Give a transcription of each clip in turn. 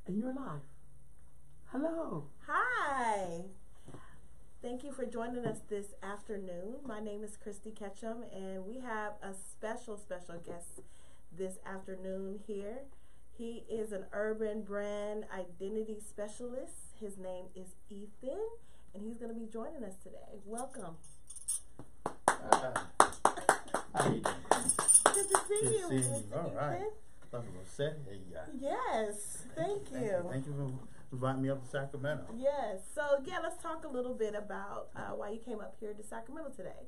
And you're live. Hello. Hi. Thank you for joining us this afternoon. My name is Christy Ketchum, and we have a special guest this afternoon here. He is an urban brand identity specialist. His name is Ethan, and he's going to be joining us today. Welcome. How you doing? Good to see you. Good to see you. All right. Ethan. Nothing to say. Hey, Yes, thank you. Thank you for inviting me up to Sacramento. Yes. So, let's talk a little bit about why you came up here to Sacramento today.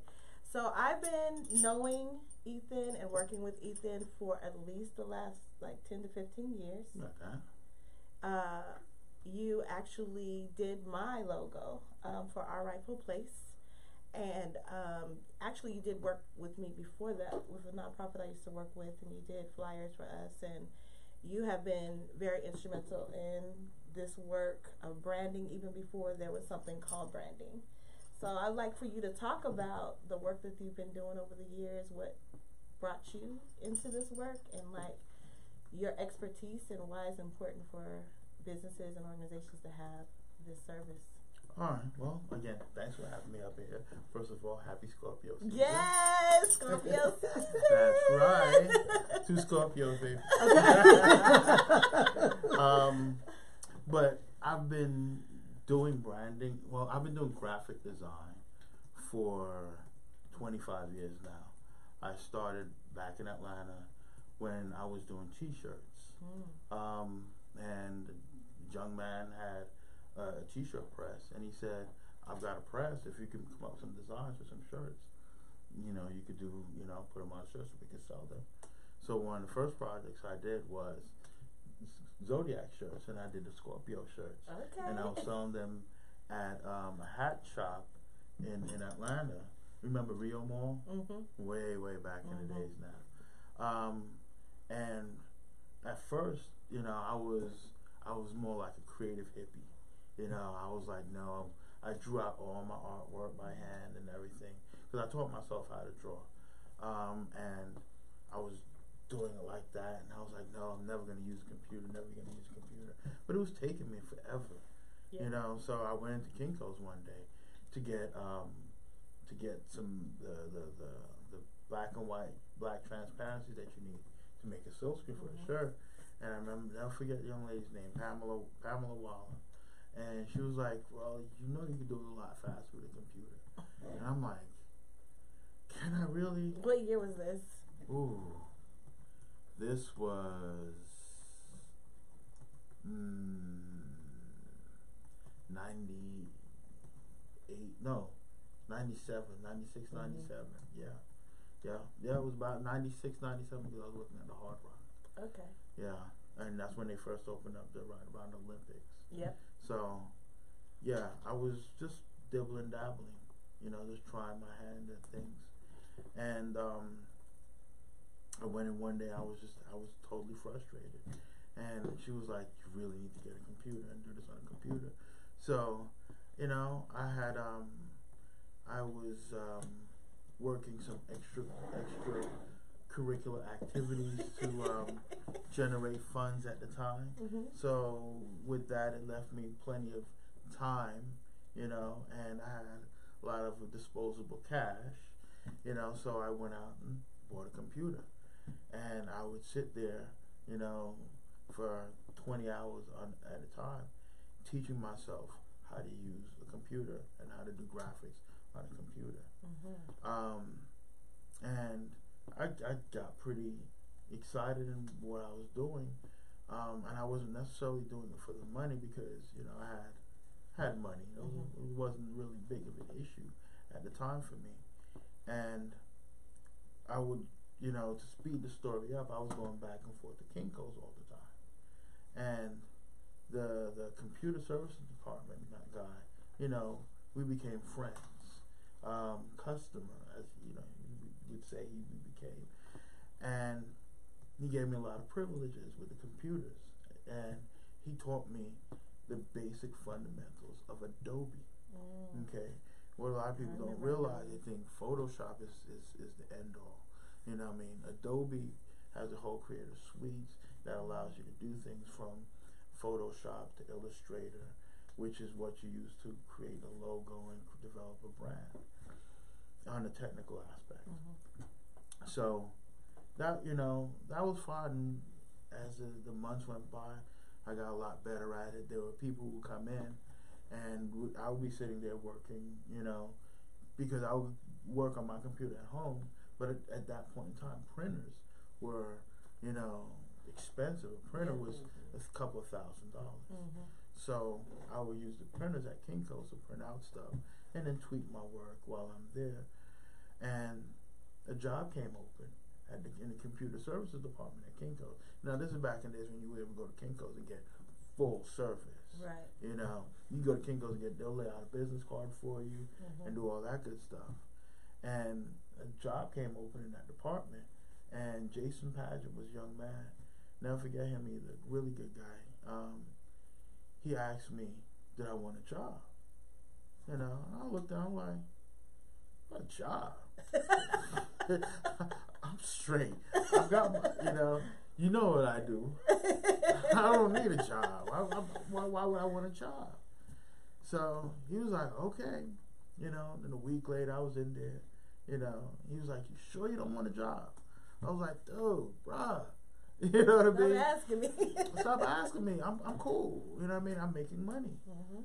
So, I've been knowing Ethan and working with Ethan for at least the last 10 to 15 years. Okay. You actually did my logo for Our Rightful Place. And actually, you did work with me before that with a nonprofit I used to work with, and you did flyers for us. And you have been very instrumental in this work of branding, even before there was something called branding. So I'd like for you to talk about the work that you've been doing over the years, what brought you into this work, and your expertise, and why it's important for businesses and organizations to have this service. All right. Well, again, thanks for having me up here. First of all, happy Scorpio season. Yes, Scorpio season. That's right. 2 Scorpios, baby. But I've been doing branding. Well, I've been doing graphic design for 25 years now. I started back in Atlanta when I was doing T-shirts. And a young man had a T-shirt press, and he said, I've got a press. If you can come up with some designs for some shirts, you could do, put them on shirts so we could sell them. So one of the first projects I did was Zodiac shirts, and I did the Scorpio shirts. Okay. And I was selling them at a hat shop in Atlanta. Remember Rio Mall? Mm-hmm. Way back in the days now. And at first, I was more like a creative hippie. I was like, no, I drew out all my artwork by hand and everything, because I taught myself how to draw. And I was doing it like that, and I was like, no, I'm never going to use a computer, But it was taking me forever, So I went into Kinko's one day to get some the black and white, black transparency that you need to make a silkscreen for a shirt. And I remember, never forget the young lady's name, Pamela Waller. And she was like, well, you can do it a lot faster with a computer. And I'm like, can I really? What year was this? Ooh, this was 96, 97. Yeah, it was about 96, 97, because I was looking at the Hard Rock. Okay. Yeah, and that's when they first opened up right around the Olympics. Yep. So, yeah, I was just dabbling, just trying my hand at things. And I went in one day, I was totally frustrated. And she was like, you really need to get a computer and do this on a computer. So, I had, I was working some extra curricular activities to generate funds at the time. So with that, it left me plenty of time, and I had a lot of disposable cash, so I went out and bought a computer, and I would sit there, for 20 hours at a time, teaching myself how to use a computer and how to do graphics on a computer. And I got pretty excited in what I was doing, and I wasn't necessarily doing it for the money, because I had money. It wasn't really big of an issue at the time for me. And I would, to speed the story up, I was going back and forth to Kinko's all the time, and the computer services department, that guy, we became friends, customer, as you would say we became. And he gave me a lot of privileges with the computers, and he taught me the basic fundamentals of Adobe. Okay, what a lot of people don't realize, they think Photoshop is the end all. Adobe has a whole creative suite that allows you to do things from Photoshop to Illustrator, which is what you use to create a logo and develop a brand on the technical aspect. So that, that was fun. As the months went by, I got a lot better at it. There were people who come in, and I would be sitting there working, because I would work on my computer at home. But at that point in time, printers were, expensive. A printer was a couple of $1,000s. So I would use the printers at Kinko's to print out stuff and then tweak my work while I'm there. And a job came open in the computer services department at Kinko's. Now, this is back in the days when you were able to go to Kinko's and get full service. Right. You go to Kinko's and they'll lay out a business card for you and do all that good stuff. And a job came open in that department, and Jason Padgett was a young man. Never forget him either. Really good guy. He asked me, did I want a job? And I looked down like, what job? I'm straight. I've got my, you know what I do. I don't need a job. Why would I want a job? So he was like, okay. And a week later, I was in there. He was like, you sure you don't want a job? I was like, dude, bruh. You know what I mean? Stop asking me. Stop asking me. I'm cool. You know what I mean? I'm making money.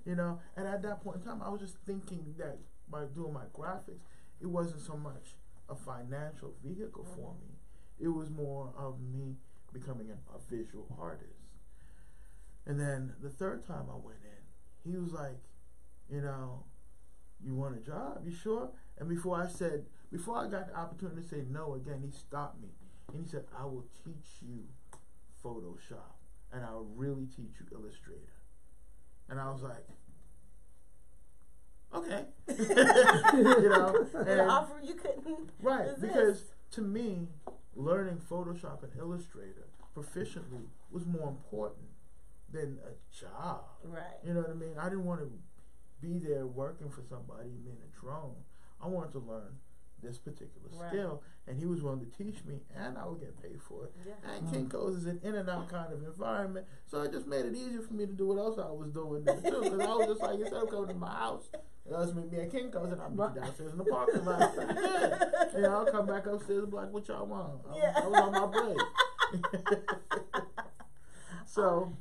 And at that point in time, I was just thinking that by doing my graphics, it wasn't so much a financial vehicle for me. It was more of me becoming a visual artist. And then the third time I went in, he was like, you want a job? You sure? And before I got the opportunity to say no again, he stopped me. And he said, I will teach you Photoshop, and I'll really teach you Illustrator. And I was like, okay. And an offer you couldn't resist. Because to me, learning Photoshop and Illustrator proficiently was more important than a job. Right. You know what I mean? I didn't want to be there working for somebody and being a drone. I wanted to learn this particular skill, and he was willing to teach me, and I would get paid for it. And Kinko's is an in and out kind of environment, so it just made it easier for me to do what else I was doing there too. Because I was just like, instead of coming to my house, let's meet me at Kinko's, and I'll meet you downstairs in the parking lot. Yeah. I'll come back upstairs and be like, what y'all want? I was on my break. So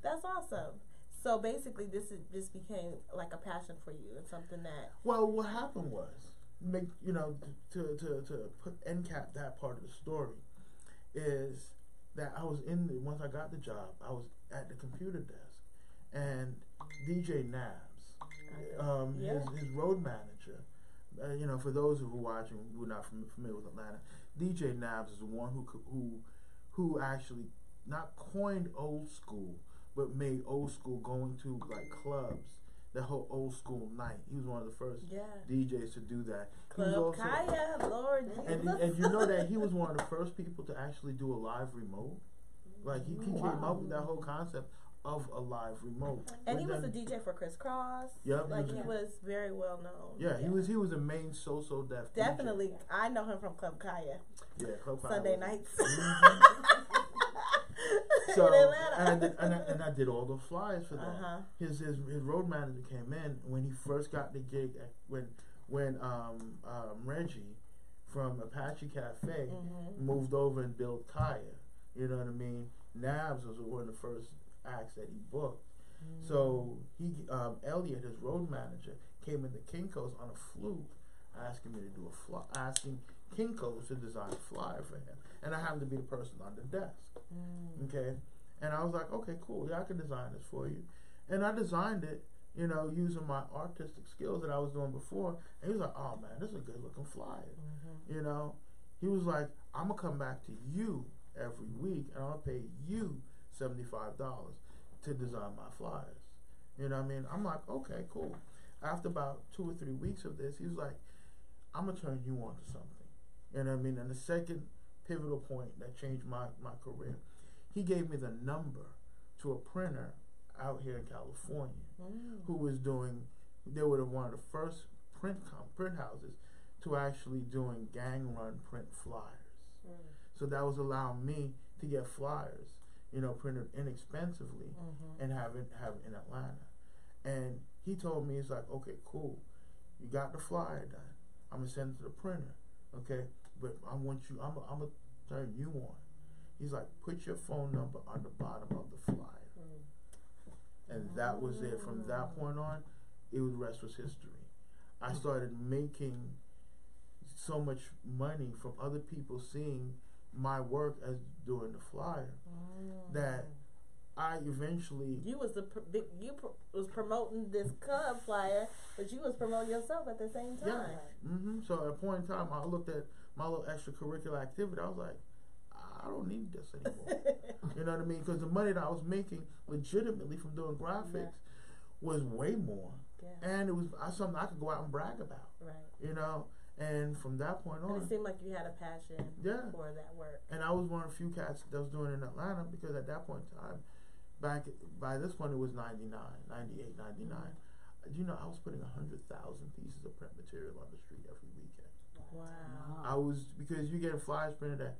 that's awesome. So basically, this became like a passion for you. It's something that. Well, what happened was, to put end cap that part of the story, is that I was once I got the job, I was at the computer desk, and DJ Nabs, his road manager, for those who are watching who are not familiar with Atlanta, DJ Nabs is the one who actually not coined old school, but made old school going to like clubs. The whole old school night. He was one of the first DJs to do that. Club Kaya, Lord Jesus. And you know that he was one of the first people to actually do a live remote. Like he came up with that whole concept of a live remote. And he was a DJ for Criss Cross. Yep. Like he was very well known. Yeah, he was the main so deaf. Definitely. DJ. I know him from Club Kaya. Yeah, Club Kaya. Sunday nights. So and I did all the flyers for that. His road manager came in when he first got the gig when Reggie from Apache Cafe moved over and built Kaya. You know what I mean? Nabs was one of the first acts that he booked. So Elliot, his road manager, came into Kinko's on a fluke, asking me to do asking Kinko's to design a flyer for him, and I happened to be the person on the desk. Okay, and I was like, okay, cool, yeah, I can design this for you, and I designed it, using my artistic skills that I was doing before. And he was like, oh man, this is a good looking flyer. He was like, I'm gonna come back to you every week, and I'll pay you $75 to design my flyers. You know what I mean? I'm like, okay, cool. After about 2 or 3 weeks of this, he was like, I'm gonna turn you on to something. You know what I mean? And the second pivotal point that changed my career, he gave me the number to a printer out here in California who was they were one of the first print houses to actually doing gang run print flyers. So that was allowing me to get flyers, printed inexpensively and have it in Atlanta. And he told me, he's like, okay, cool, you got the flyer done. I'm gonna send it to the printer, okay? But I'm gonna turn you on. He's like, put your phone number on the bottom of the flyer. And that was it. From that point on, the rest was history. I started making so much money from other people seeing my work as doing the flyer that I eventually was promoting this club flyer, but you was promoting yourself at the same time. Yeah. So at a point in time, I looked at my little extracurricular activity. I was like, I don't need this anymore. You know what I mean? Because the money that I was making legitimately from doing graphics was way more, and it was something I could go out and brag about. Right. And from that point on, and it seemed like you had a passion for that work. And I was one of the few cats that was doing it in Atlanta, because at that point in time, by this point it was 98, 99. I was putting 100,000 pieces of print material on the street every weekend. Wow. Because you get flyers printed at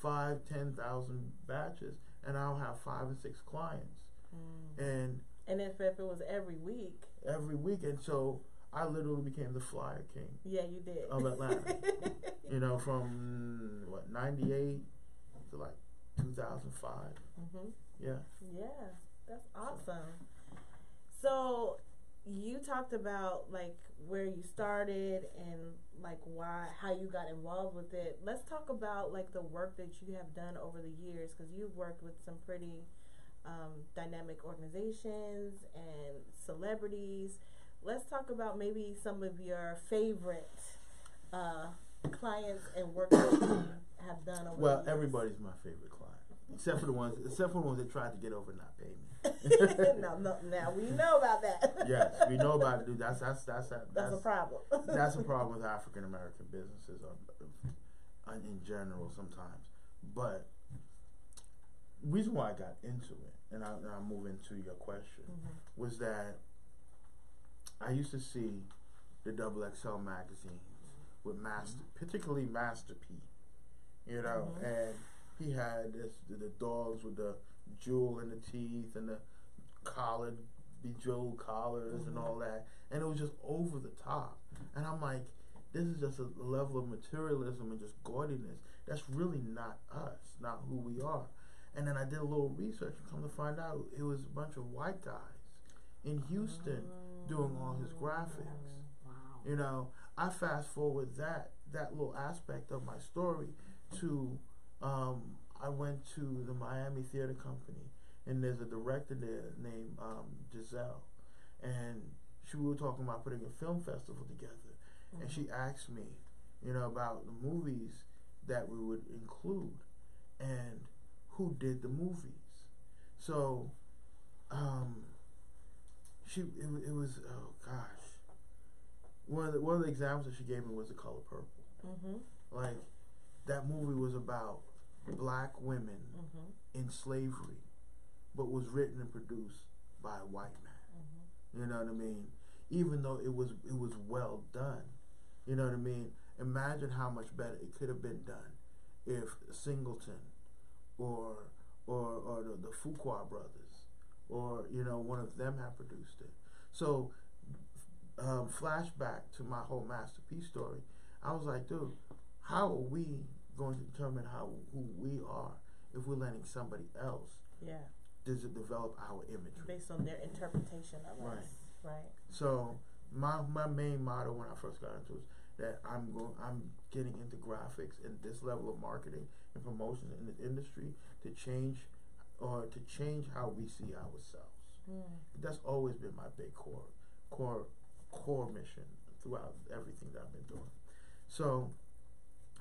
5,000-10,000 batches, and I'll have 5 and 6 clients. And if it was every week. And so I literally became the flyer king. Yeah, you did. Of Atlanta. From 98 to like 2005. Yeah. Yeah, that's awesome. So you talked about like where you started and like how you got involved with it. Let's talk about like the work that you have done over the years, because you've worked with some pretty dynamic organizations and celebrities. Let's talk about maybe some of your favorite clients and work that you have done over the years. Well, everybody's my favorite client, except for the ones that tried to get over and not pay me. No, now we know about that. Yes, we know about it, dude. That's a problem. That's a problem with African American businesses in general sometimes. But the reason why I got into it, and I'll move into your question, was that I used to see the XXL magazines with particularly Master P, and he had the dogs with the jewel in the teeth and the bejeweled collars and all that, and it was just over the top. And I'm like, this is just a level of materialism and just gaudiness. That's really not us, not who we are. And then I did a little research and come to find out it was a bunch of white guys in Houston doing all his graphics. Wow. I fast forward that little aspect of my story to I went to the Miami Theater Company, and there's a director there named Giselle, and we were talking about putting a film festival together, and she asked me, about the movies that we would include and who did the movies. So it was, oh gosh, one of the examples that she gave me was The Color Purple. Like, that movie was about black women in slavery, but was written and produced by a white man. You know what I mean? Even though it was well done. You know what I mean? Imagine how much better it could have been done if Singleton or the Fuqua brothers, or one of them had produced it. So flashback to my whole Master P story, I was like, dude, how are we going to determine who we are if we're letting somebody else does it develop our imagery based on their interpretation of us? Right. So my main motto when I first got into it was that I'm getting into graphics and this level of marketing and promotion in the industry to change how we see ourselves. That's always been my big core mission throughout everything that I've been doing. So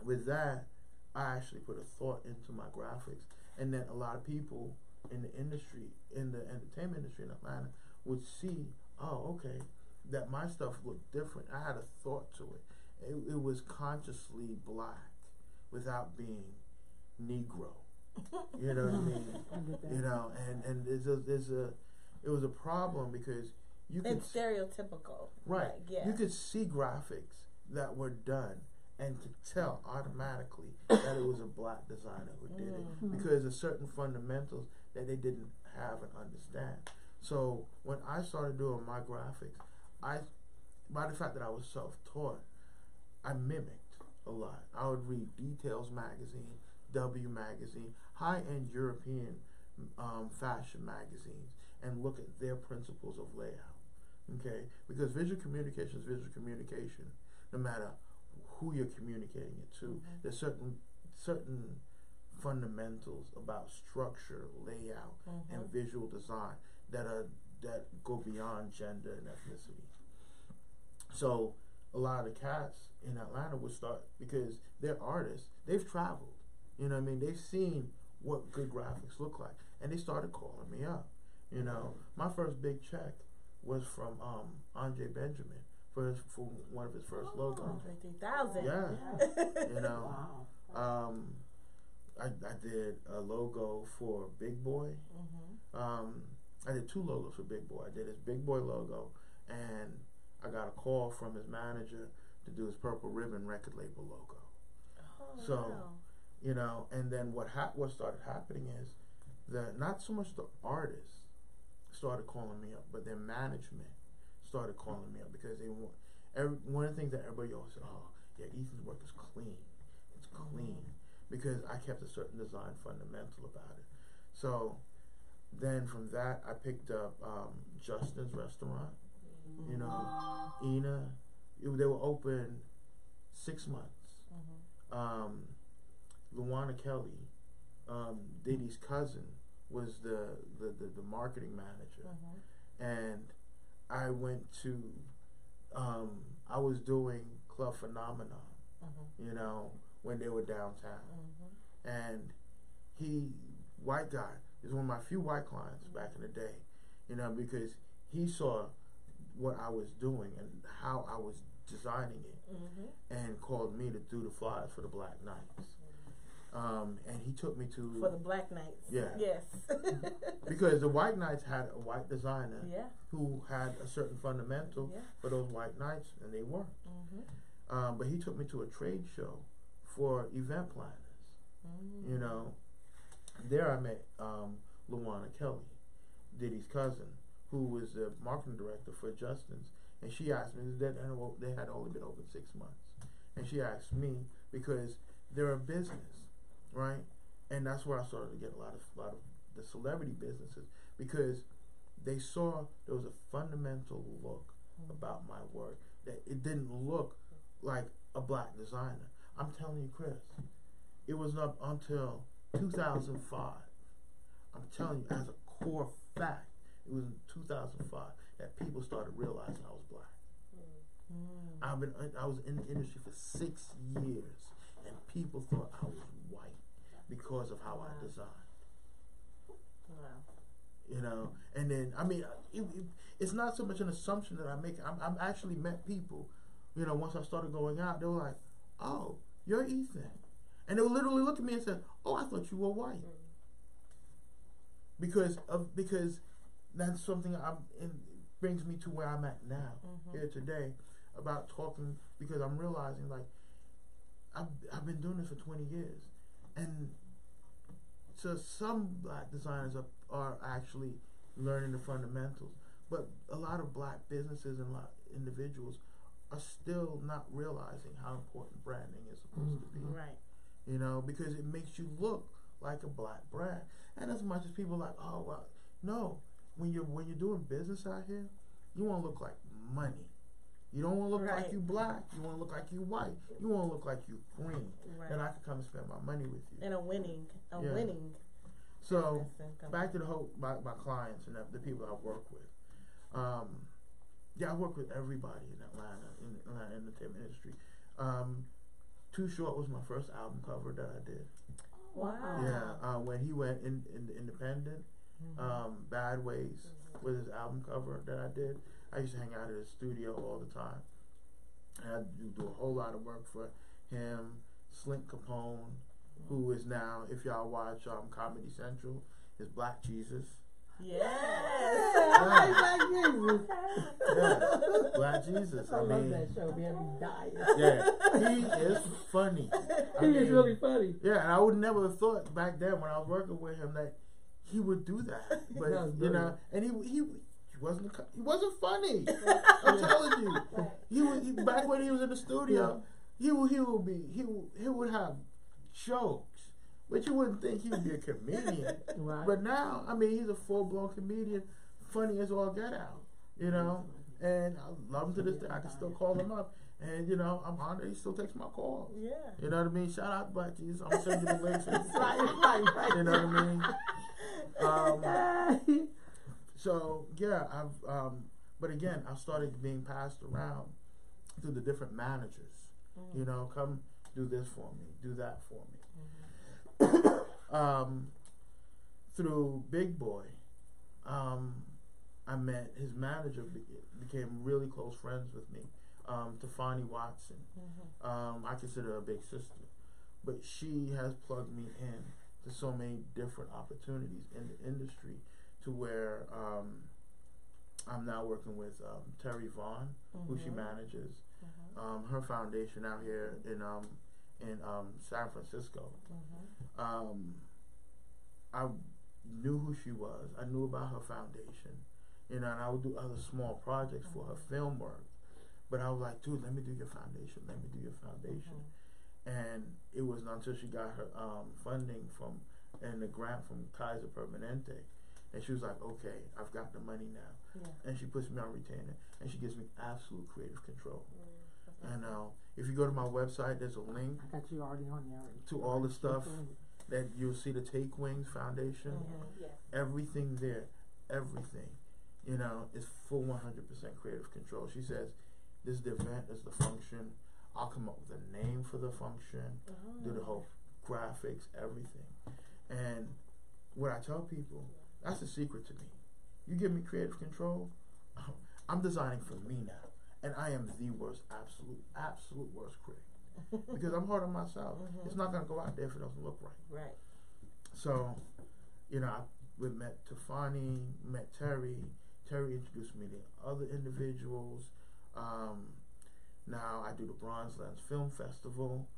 with that, I actually put a thought into my graphics, and then a lot of people in the industry, in the entertainment industry in Atlanta, would see, oh, okay, that my stuff looked different. I had a thought to it. It was consciously black without being Negro. You know what I mean? And it was a problem because you could... It's stereotypical. Right. Yeah. You could see graphics that were done and to tell automatically that it was a black designer who did it, because of certain fundamentals that they didn't have and understand. So when I started doing my graphics, by the fact that I was self-taught, I mimicked a lot. I would read Details magazine, W magazine, high-end European fashion magazines, and look at their principles of layout. Okay, because visual communication is visual communication, no matter who you're communicating it to. There's certain fundamentals about structure, layout, and visual design that go beyond gender and ethnicity. So a lot of the cats in Atlanta would start, because they're artists, they've traveled, you know what I mean, they've seen what good graphics look like, and they started calling me up. You know, my first big check was from Andre Benjamin for one of his first logos. Andre 3000. Yeah. You know, Wow. I did a logo for Big Boy. I did 2 logos for Big Boy. I did his Big Boy logo, and I got a call from his manager to do his Purple Ribbon record label logo. Oh, So, wow. you know, and then what started happening is that not so much the artists started calling me up, but their management started calling me up, because they want one of the things that everybody always said, oh yeah, Ethan's work is clean. It's clean. Because I kept a certain design fundamental about it. So then from that, I picked up Justin's restaurant. You know, Ina. They were open 6 months. Luana Kelly, Diddy's cousin, was the marketing manager. And I went to, I was doing Club Phenomenon, you know, when they were downtown. And white guy, is one of my few white clients back in the day, you know, because he saw what I was doing and how I was designing it, and called me to do the flyers for the Black Knights. And he took me to... For the Black Knights. Yeah. Yes. Because the White Knights had a white designer who had a certain fundamental for those White Knights, and they weren't. But he took me to a trade show for event planners. You know, there I met Luana Kelly, Diddy's cousin, who was the marketing director for Justin's. And she asked me, they had only been open 6 months. And she asked me, because they're a business, right? And that's where I started to get a lot of the celebrity businesses, because they saw there was a fundamental look about my work, that it didn't look like a black designer. I'm telling you, Chris, it was not until 2005, I'm telling you, as a core fact, it was in 2005 that people started realizing I was black. I was in the industry for 6 years, and people thought I was white because of how I designed. You know, and then, I mean, it's not so much an assumption that I make. I've actually met people, you know, once I started going out, they were like, oh, you're Ethan. And they would literally look at me and say, oh, I thought you were white. Because that's something it brings me to where I'm at now, here today, about talking, because I'm realizing, like, I've been doing this for 20 years. And so some black designers are actually learning the fundamentals. But a lot of black businesses and a lot of individuals are still not realizing how important branding is supposed to be. Right. You know, because it makes you look like a black brand. And as much as people are like, oh, well, no. When you're doing business out here, you want to look like money. You don't want to look like you black. You want to look like you white. You want to look like you green. Then I can come and spend my money with you. And a winning. So back to the whole my clients and the people I work with. I work with everybody in Atlanta, in the Atlanta entertainment industry. Too Short was my first album cover that I did. Wow. Yeah, when he went in the independent, Bad Ways was his album cover that I did. I used to hang out at his studio all the time. And I do a whole lot of work for him. Slink Capone, who is now, if y'all watch Comedy Central, is Black Jesus. Yes. Black Jesus. Yeah, Black Jesus. I love that show. We have me dying. Yeah, he is funny. He is really funny. Yeah, and I would never have thought back then when I was working with him that he would do that, but That's you know, and he wasn't funny. I'm telling you, back when he was in the studio, he would have jokes, but you wouldn't think he would be a comedian. Right. But now, I mean, he's a full-blown comedian, funny as all get out, you know. And I love him to this day. I can still call him up, and you know, I'm honored he still takes my calls. Yeah. You know what I mean? Shout out to Black Jesus. I'm gonna send you the links. Right. You know what I mean? So yeah, but again, I've started being passed around to the different managers. You know, come do this for me, do that for me. Through Big Boy, I met his manager, became really close friends with me, to Fani Watson. I consider her a big sister, but she has plugged me in to so many different opportunities in the industry, to where I'm now working with Terry Vaughn, who she manages, her foundation out here in San Francisco. I knew who she was. I knew about her foundation, you know, and I would do other small projects for her film work. But I was like, dude, let me do your foundation. Let me do your foundation. And it was not until she got her funding and the grant from Kaiser Permanente. And she was like, okay, I've got the money now. And she puts me on retainer. And she gives me absolute creative control. And if you go to my website, there's a link. I got you already on there. To all the stuff that you'll see, the Take Wings Foundation. Everything there, everything, you know, is full 100% creative control. She says, this is the event, this is the function. I'll come up with a name for the function, do the whole graphics, everything. And what I tell people, that's the secret to me. You give me creative control, I'm designing for me now. And I am the worst, absolute worst critic. Because I'm hard on myself. It's not going to go out there if it doesn't look right. Right. So, you know, we met Tafani, met Terry. Terry introduced me to other individuals. Now I do the Bronze Lens Film Festival.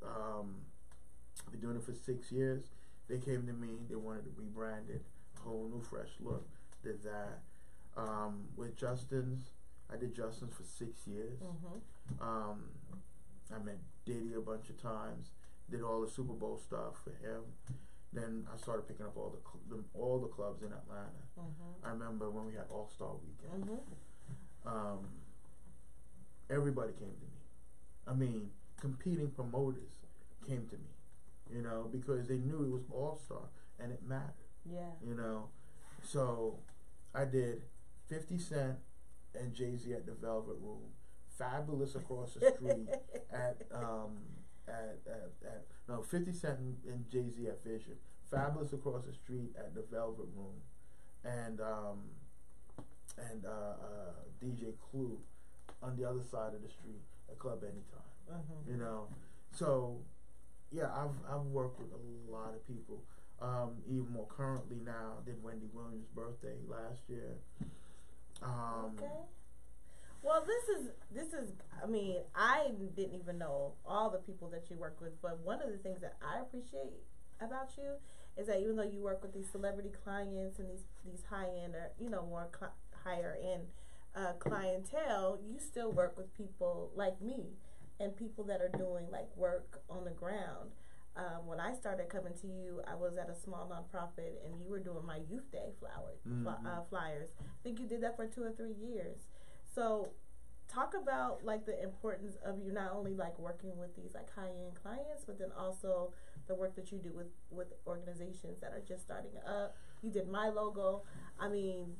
I've been doing it for 6 years. They came to me. They wanted to rebrand it, a whole new, fresh look. Did that. With Justin's, I did Justin's for 6 years. I met Diddy a bunch of times. Did all the Super Bowl stuff for him. Then I started picking up all the clubs in Atlanta. I remember when we had All-Star Weekend. Everybody came to me. I mean, competing promoters came to me, you know, because they knew it was All-Star and it mattered. You know, so I did 50 Cent and Jay-Z at the Velvet Room. Fabulous across the street at 50 Cent and Jay-Z at Vision. Fabulous across the street at the Velvet Room, and DJ Clue on the other side of the street at Club Anytime. You know, so yeah, I've worked with a lot of people. Even more currently now, I did Wendy Williams' birthday last year. Well, this is. I mean, I didn't even know all the people that you work with, but one of the things that I appreciate about you is that even though you work with these celebrity clients and these high end or more higher end clientele, you still work with people like me and people that are doing like work on the ground. When I started coming to you, I was at a small nonprofit, and you were doing my Youth Day flyers. I think you did that for 2 or 3 years. So, talk about like the importance of you not only like working with these like high end clients, but then also the work that you do with organizations that are just starting up. You did my logo. I mean,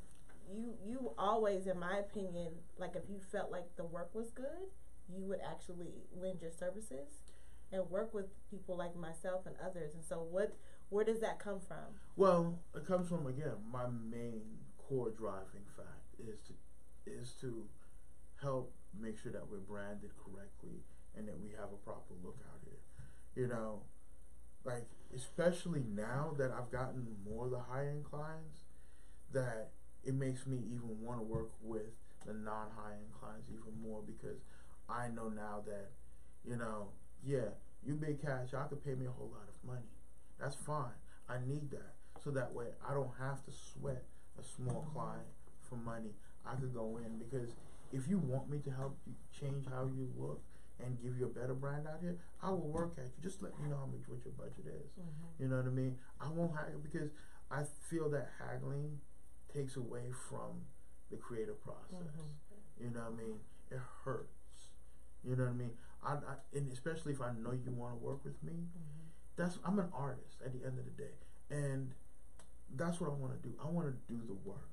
you always, in my opinion, like if you felt like the work was good, you would actually lend your services and work with people like myself and others. And so where does that come from? Well, it comes from, again, my main core driving fact is to help make sure that we're branded correctly and that we have a proper look out here. You know, like, especially now that I've gotten more of the high-end clients, that it makes me even want to work with the non-high-end clients even more, because I know now that, you know, yeah, you big cash, y'all could pay me a whole lot of money. That's fine. I need that. so that way I don't have to sweat a small client for money. I could go in, because if you want me to help you change how you look and give you a better brand out here, I will work at you. Just let me know what your budget is. You know what I mean? I won't haggle, because I feel that haggling takes away from the creative process. You know what I mean? It hurts. You know what I mean? And especially if I know you want to work with me, I'm an artist at the end of the day, and that's what I want to do. I want to do the work.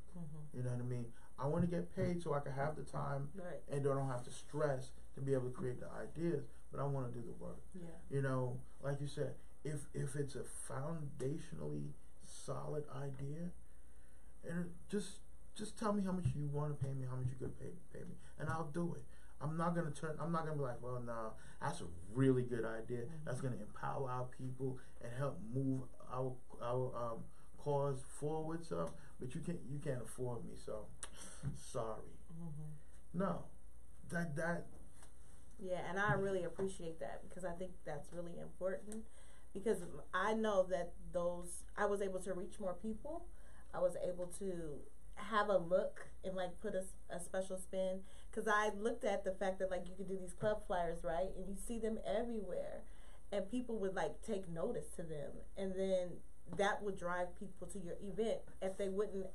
You know what I mean? I want to get paid so I can have the time and don't have to stress to be able to create the ideas, but I want to do the work. You know, like you said, if it's a foundationally solid idea, and just tell me how much you want to pay me, how much you could pay me, and I'll do it. I'm not gonna be like, well, no, that's a really good idea. That's gonna empower our people and help move our cause forward. So, but you can't afford me. So, sorry. No, that. Yeah, and I really appreciate that, because I think that's really important, because I know that I was able to reach more people. I was able to have a look and like put a special spin, because I looked at the fact that like you could do these club flyers, right, and you see them everywhere, and people would like take notice to them, and then that would drive people to your event. If they wouldn't,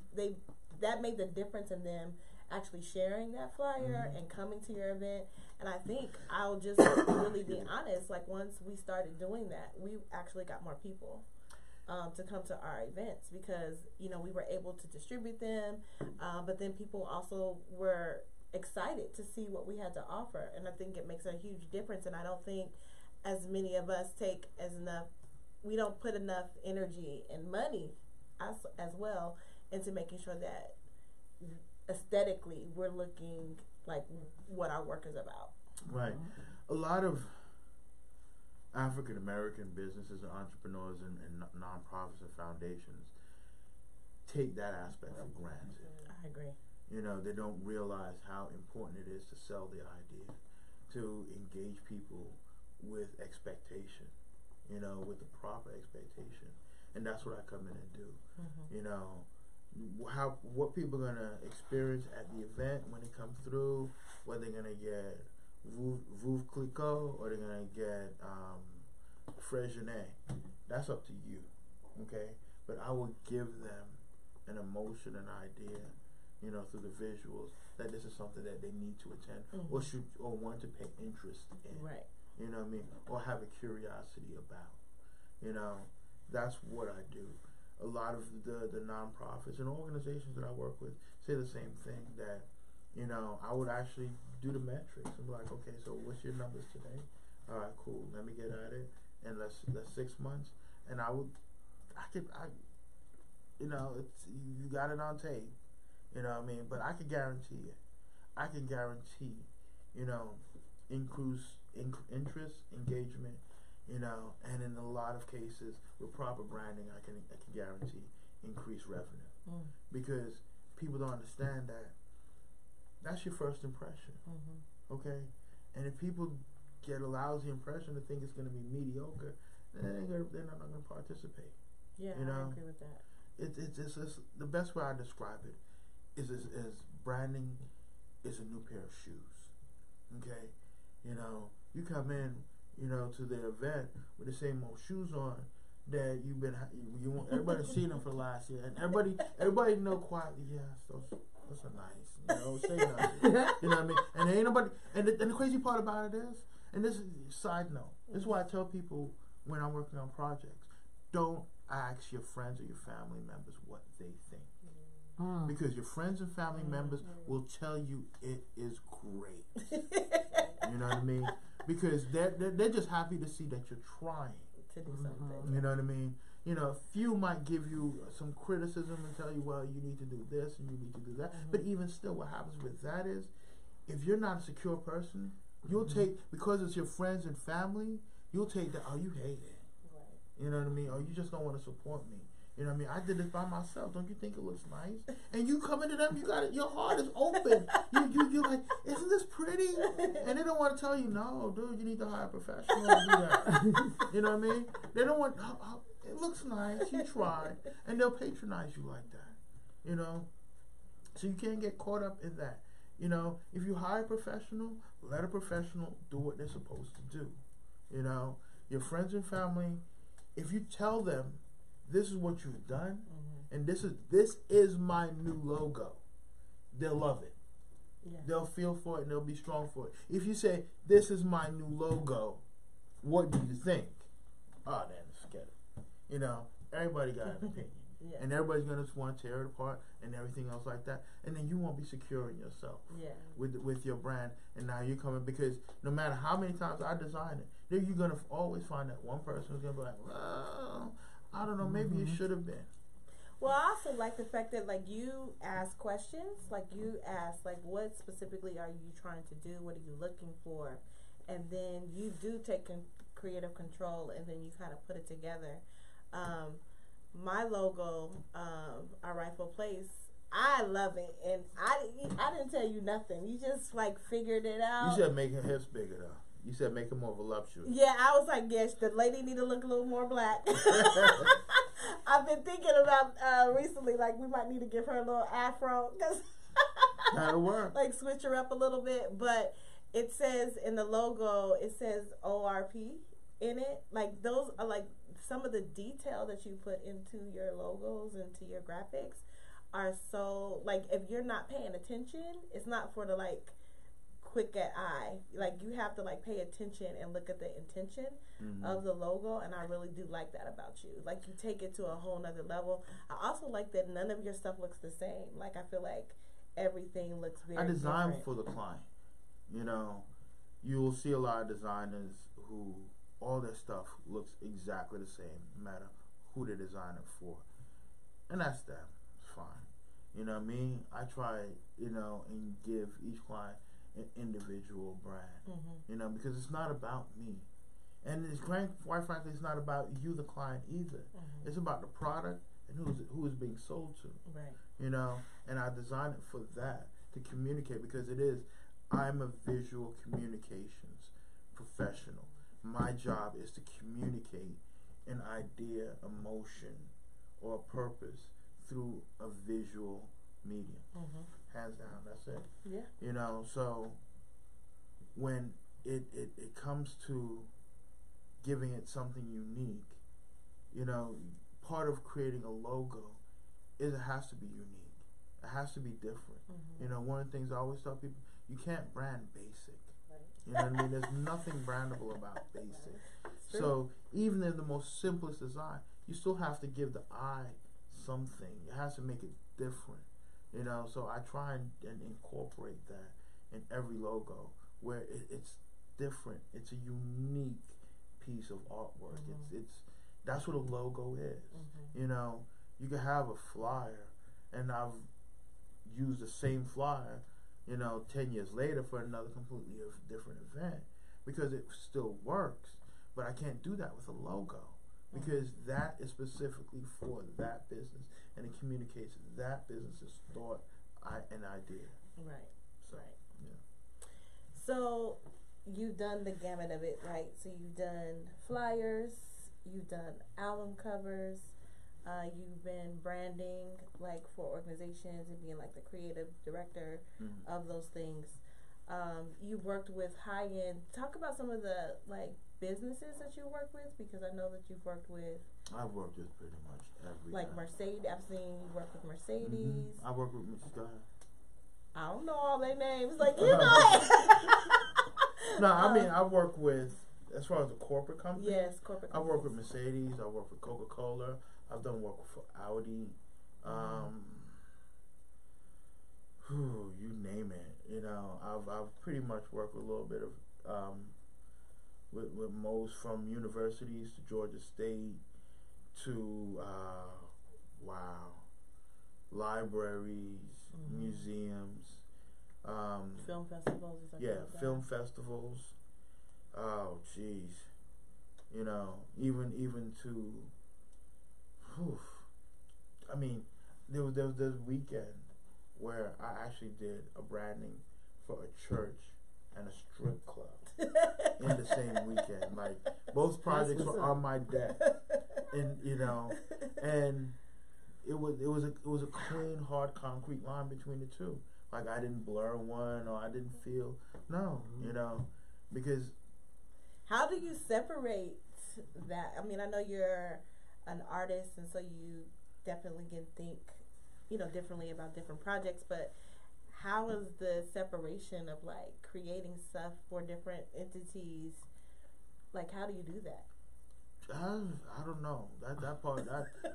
that made the difference in them actually sharing that flyer and coming to your event. And I think I'll just really be honest, like once we started doing that, we actually got more people to come to our events, because you know we were able to distribute them, but then people also were excited to see what we had to offer, and I think it makes a huge difference. And I don't think as many of us we don't put enough energy and money as well into making sure that aesthetically we're looking like what our work is about. Right. A lot of African American businesses and entrepreneurs and nonprofits and foundations take that aspect for granted. I agree. You know, they don't realize how important it is to sell the idea, to engage people with expectation, you know, with the proper expectation. And that's what I come in and do. You know, what people are going to experience at the event when they come through, whether they're going to get Veuve Clicquot or they're going to get Frejeunet, that's up to you, okay? But I will give them an emotion, an idea, you know, through the visuals, that this is something that they need to attend or want to pay interest in. Right. You know what I mean? Or have a curiosity about. You know, that's what I do. A lot of the nonprofits and organizations that I work with say the same thing, that, you know, I would actually do the metrics and be like, okay, so what's your numbers today? All right, cool. Let me get at it. And let's 6 months. And you know, you got it on tape. You know what I mean? But I can guarantee it. I can guarantee, you know, interest, engagement, you know, and in a lot of cases with proper branding, I can guarantee increased revenue, because people don't understand that that's your first impression, okay? And if people get a lousy impression to think it's going to be mediocre, then they're not going to participate. Yeah, you know? I agree with that. It's the best way I describe it is branding is a new pair of shoes, okay? You know, you come in, you know, to the event with the same old shoes on that you want. Everybody's seen them for last year, and everybody know quietly. Yes, those are nice. You know, say nothing. You know what I mean? And ain't nobody. And the crazy part about it is, and this is a side note. This is why I tell people when I'm working on projects, don't ask your friends or your family members what they think. Because your friends and family members will tell you it is great. You know what I mean? Because they're just happy to see that you're trying to do something. You know what I mean? You know, a few might give you some criticism and tell you, well, you need to do this and you need to do that. But even still, what happens with that is, if you're not a secure person, you'll take, because it's your friends and family, you'll take that, oh, you hate it. Right. You know what I mean? Or you just don't want to support me. You know what I mean? I did it by myself. Don't you think it looks nice? And you come into them, you got it. Your heart is open. You're like, isn't this pretty? And they don't want to tell you, no, dude, you need to hire a professional to do that. You know what I mean? They don't want. it looks nice. You tried, and they'll patronize you like that. You know, so you can't get caught up in that. You know, if you hire a professional, let a professional do what they're supposed to do. You know, your friends and family, if you tell them this is what you've done, and this is my new logo, they'll love it. Yeah. They'll feel for it and they'll be strong for it. If you say this is my new logo, what do you think? Oh, then forget it. You know, everybody got an opinion. Yeah. And everybody's going to want to tear it apart and everything else like that. And then you won't be secure in yourself with your brand. And now you're coming, because no matter how many times I design it, then you're going to always find that one person who's going to be like, well, I don't know, maybe it should have been. Well, I also like the fact that, like, you ask questions. Like, you ask, like, what specifically are you trying to do? What are you looking for? And then you do take creative control, and then you kind of put it together. My logo, Our Rightful Place, I love it. And I didn't tell you nothing. You just, like, figured it out. You said make her hips bigger, though. You said make her more voluptuous. Yeah, I was like, yes, the lady need to look a little more black. I've been thinking about recently, like, we might need to give her a little afro. That'll work. Like, switch her up a little bit. But it says in the logo, it says ORP in it. Like, those are, like, some of the detail that you put into your logos, into your graphics are so, like, if you're not paying attention, it's not for the, like, quick at eye. Like, you have to, like, pay attention and look at the intention of the logo, and I really do like that about you. Like, you take it to a whole nother level. I also like that none of your stuff looks the same. Like, I feel like everything looks very different. I design for the client. You know, you will see a lot of designers who all their stuff looks exactly the same, no matter who they're designing for. And that's them. It's fine. You know, me, I try, you know, and give each client an individual brand, you know, because it's not about me. And it's quite frankly, it's not about you, the client, either. It's about the product and who is being sold to. Right. You know, and I design it for that, to communicate, because I'm a visual communications professional. My job is to communicate an idea, emotion, or a purpose through a visual medium. Hands down, that's it. Yeah. You know, so when it comes to giving it something unique, you know, part of creating a logo is it has to be unique. It has to be different. You know, one of the things I always tell people, you can't brand basic. You know what I mean? There's nothing brandable about basic. So even in the most simplest design, you still have to give the eye something. It has to make it different. You know, so I try and incorporate that in every logo, where it's different. It's a unique piece of artwork. That's what a logo is. You know, you can have a flyer, and I've used the same flyer, you know, 10 years later for another completely different event, because it still works. But I can't do that with a logo, because that is specifically for that business, and it communicates that business's thought and idea. Right. So, right. Yeah. So you've done the gamut of it, right? So you've done flyers, you've done album covers, you've been branding, like, for organizations and being like the creative director of those things. You've worked with high-end. Talk about some of the, like, businesses that you work with, because I know that you've worked with. I've worked with pretty much every. Like Mercedes. I've seen you work with Mercedes. I work with. Go ahead. I don't know all their names. Like, you know. No, I mean, I work with, as far as a corporate company. Yes, corporate companies. I work with Mercedes. I work with Coca-Cola. I've done work for Audi. You name it. You know, I've pretty much worked with a little bit of with most, from universities to Georgia State to libraries, museums, film festivals. Film festivals. Oh, jeez. You know, even to. I mean, there was this weekend where I actually did a branding for a church and a strip club in the same weekend. Like, both projects were on my deck and and it was a clean, hard concrete line between the two. Like I didn't blur one or I didn't feel because how do you separate that? I mean, I know you're an artist, and so you definitely can think, differently about different projects, but how is the separation of like creating stuff for different entities? Like, how do you do that? I don't know. That part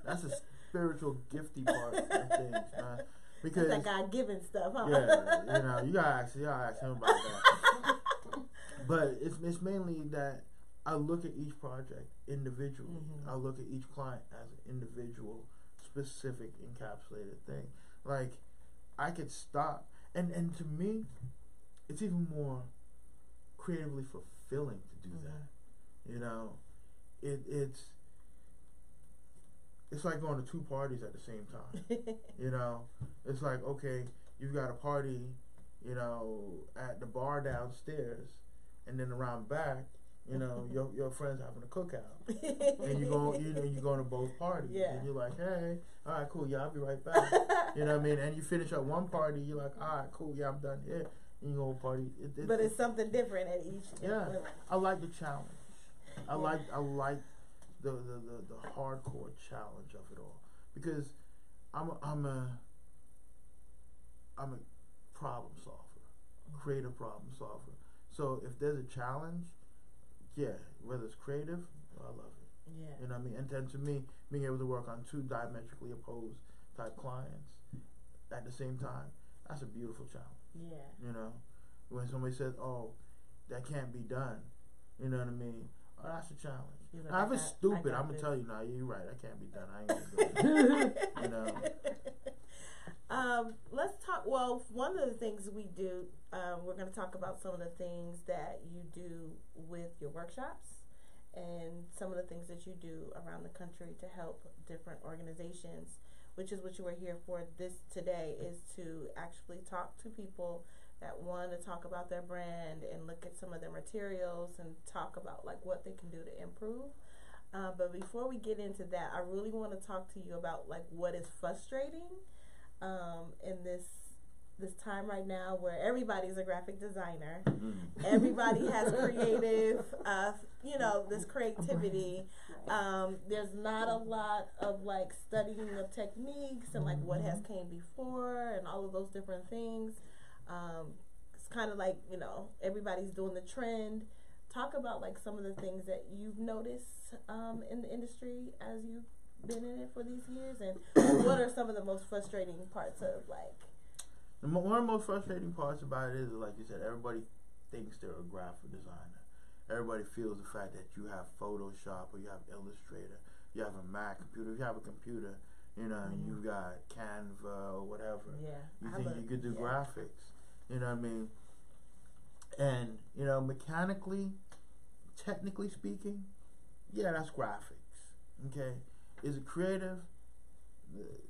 that's a spiritual gifty part of things, man. Because that's that God-given stuff, huh? Yeah, you gotta ask him about that. But it's mainly that I look at each project individually. Mm-hmm. I look at each client as an individual, specific, encapsulated thing. Like I could stop, and to me, it's even more creatively fulfilling to do that. It's like going to two parties at the same time. It's like, okay, you've got a party, at the bar downstairs, and then around back, your friends having a cookout, and you go to both parties, and you're like, hey, all right, cool, yeah, I'll be right back. You know what I mean? And you finish up one party, you're like, all right, cool, yeah, I'm done here. And you go party. But it's something different at each. Yeah, I like the challenge. I like the hardcore challenge of it all, because I'm a problem solver, creative problem solver. So if there's a challenge, whether it's creative, I love it. Yeah. You know what I mean? And then to me, being able to work on two diametrically opposed type clients at the same time, that's a beautiful challenge. Yeah. When somebody says, "Oh, that can't be done," you know what I mean? Oh, that's a challenge. Now, if it's stupid, I'm gonna tell you, "No, you're right. That can't be done. I ain't gonna do it." Let's talk. Well, one of the things we do, we're going to talk about some of the things that you do with your workshops and some of the things that you do around the country to help different organizations, which is what you were here for this today, is to actually talk to people that want to talk about their brand and look at some of their materials and talk about like what they can do to improve. But before we get into that, I really want to talk to you about like what is frustrating in this time right now, where everybody's a graphic designer, everybody has creative, this creativity. There's not a lot of like studying of techniques and like what has came before and all of those different things. It's kind of like everybody's doing the trend. Talk about like some of the things that you've noticed in the industry as you've been in it for these years, and what are some of the most frustrating parts of like? One of the most frustrating parts about it is, like you said, everybody thinks they're a graphic designer. Everybody feels the fact that you have Photoshop or you have Illustrator, you have a Mac computer, you have a computer, and you've got Canva or whatever. Yeah, you think you could do graphics, you know what I mean? And mechanically, technically speaking, that's graphics. Okay, is it creative?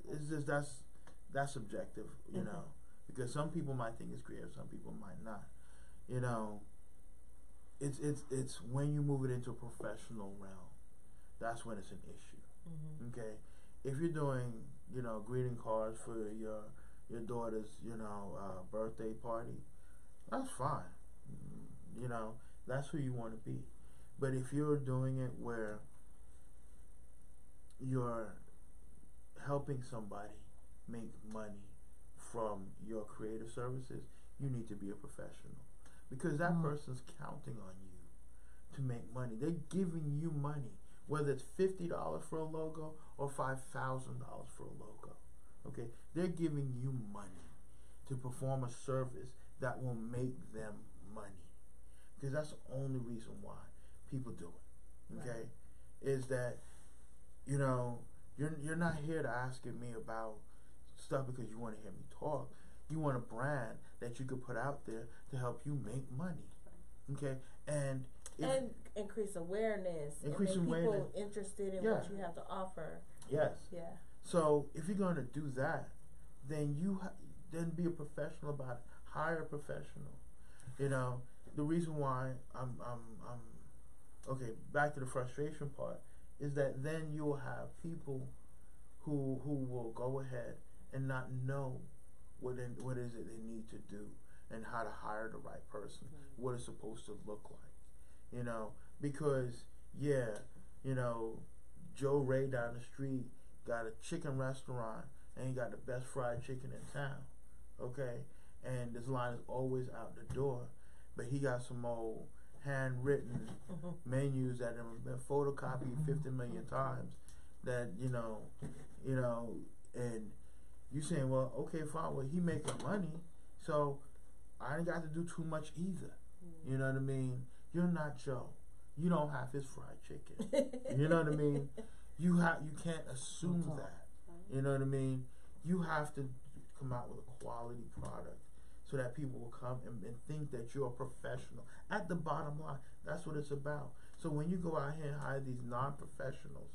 It's just that's subjective, because some people might think it's creative, some people might not. It's when you move it into a professional realm, that's when it's an issue. Okay, if you're doing greeting cards for your daughter's birthday party, that's fine. That's who you want to be. But if you're doing it where you're helping somebody make money from your creative services, you need to be a professional, because that person's counting on you to make money. They're giving you money, whether it's $50 for a logo or $5,000 for a logo. Okay, they're giving you money to perform a service that will make them money, because that's the only reason why people do it. Okay, right. Is that you're not here to ask me about stuff because you want to hear me talk. You want a brand that you could put out there to help you make money. Okay, and increase awareness. Increase and make awareness. People interested in what you have to offer. Yes. Yeah. So if you're going to do that, then then be a professional about it. Hire a professional. The reason why I'm okay. Back to the frustration part is that then you will have people who will go ahead and not know what is it they need to do and how to hire the right person, what it's supposed to look like, you know, because you know, Joe Ray down the street got a chicken restaurant and he got the best fried chicken in town, okay, and this line is always out the door, but he got some old handwritten menus that have been photocopied 50 million times that you know, and you saying, well, okay, fine, well, he making money, so I ain't got to do too much either. You know what I mean? You're not Joe. You don't have his fried chicken. You know what I mean? You can't assume that. You know what I mean? You have to come out with a quality product so that people will come and think that you're a professional. At the bottom line, that's what it's about. So when you go out here and hire these non-professionals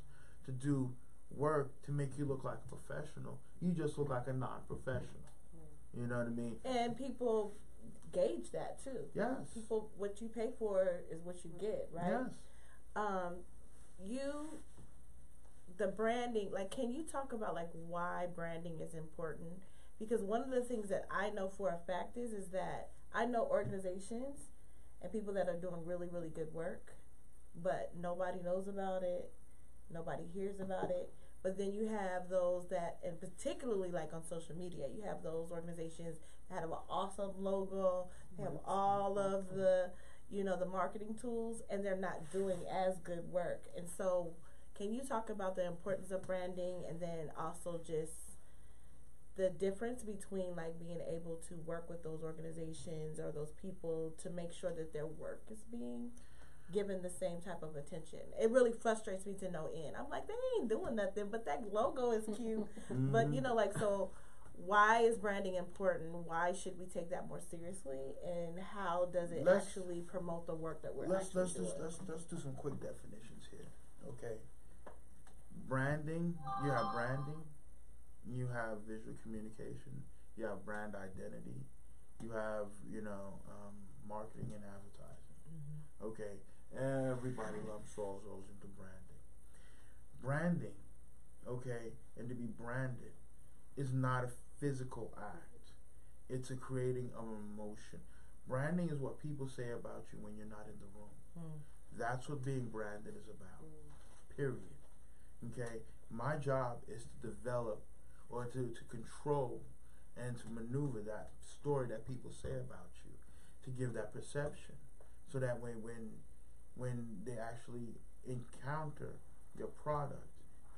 to do work to make you look like a professional, you just look like a non-professional. You know what I mean? And people gauge that too. Yes. People, what you pay for is what you get, right? Yes. The branding, like, can you talk about like why branding is important? Because one of the things that I know for a fact is that I know organizations and people that are doing really, really good work, but nobody knows about it, nobody hears about it. But then you have those that, and particularly like on social media, you have those organizations that have an awesome logo, they have all of the, you know, the marketing tools, and they're not doing as good work. And so can you talk about the importance of branding, and then also just the difference between like being able to work with those organizations or those people to make sure that their work is being given the same type of attention? It really frustrates me to no end. I'm like, they ain't doing nothing, but that logo is cute. But you know, like, so why is branding important? Why should we take that more seriously? And how does it actually promote the work that we're let's doing? Let's do some quick definitions here. Okay. Branding, you have branding, you have visual communication, you have brand identity, you have, you know, marketing and advertising. Okay. Everybody falls into branding. Branding, okay, and to be branded is not a physical act. It's a creating of emotion. Branding is what people say about you when you're not in the room. That's what being branded is about. Period. Okay? My job is to develop or to control and to maneuver that story that people say about you, to give that perception, so that way when they actually encounter your product,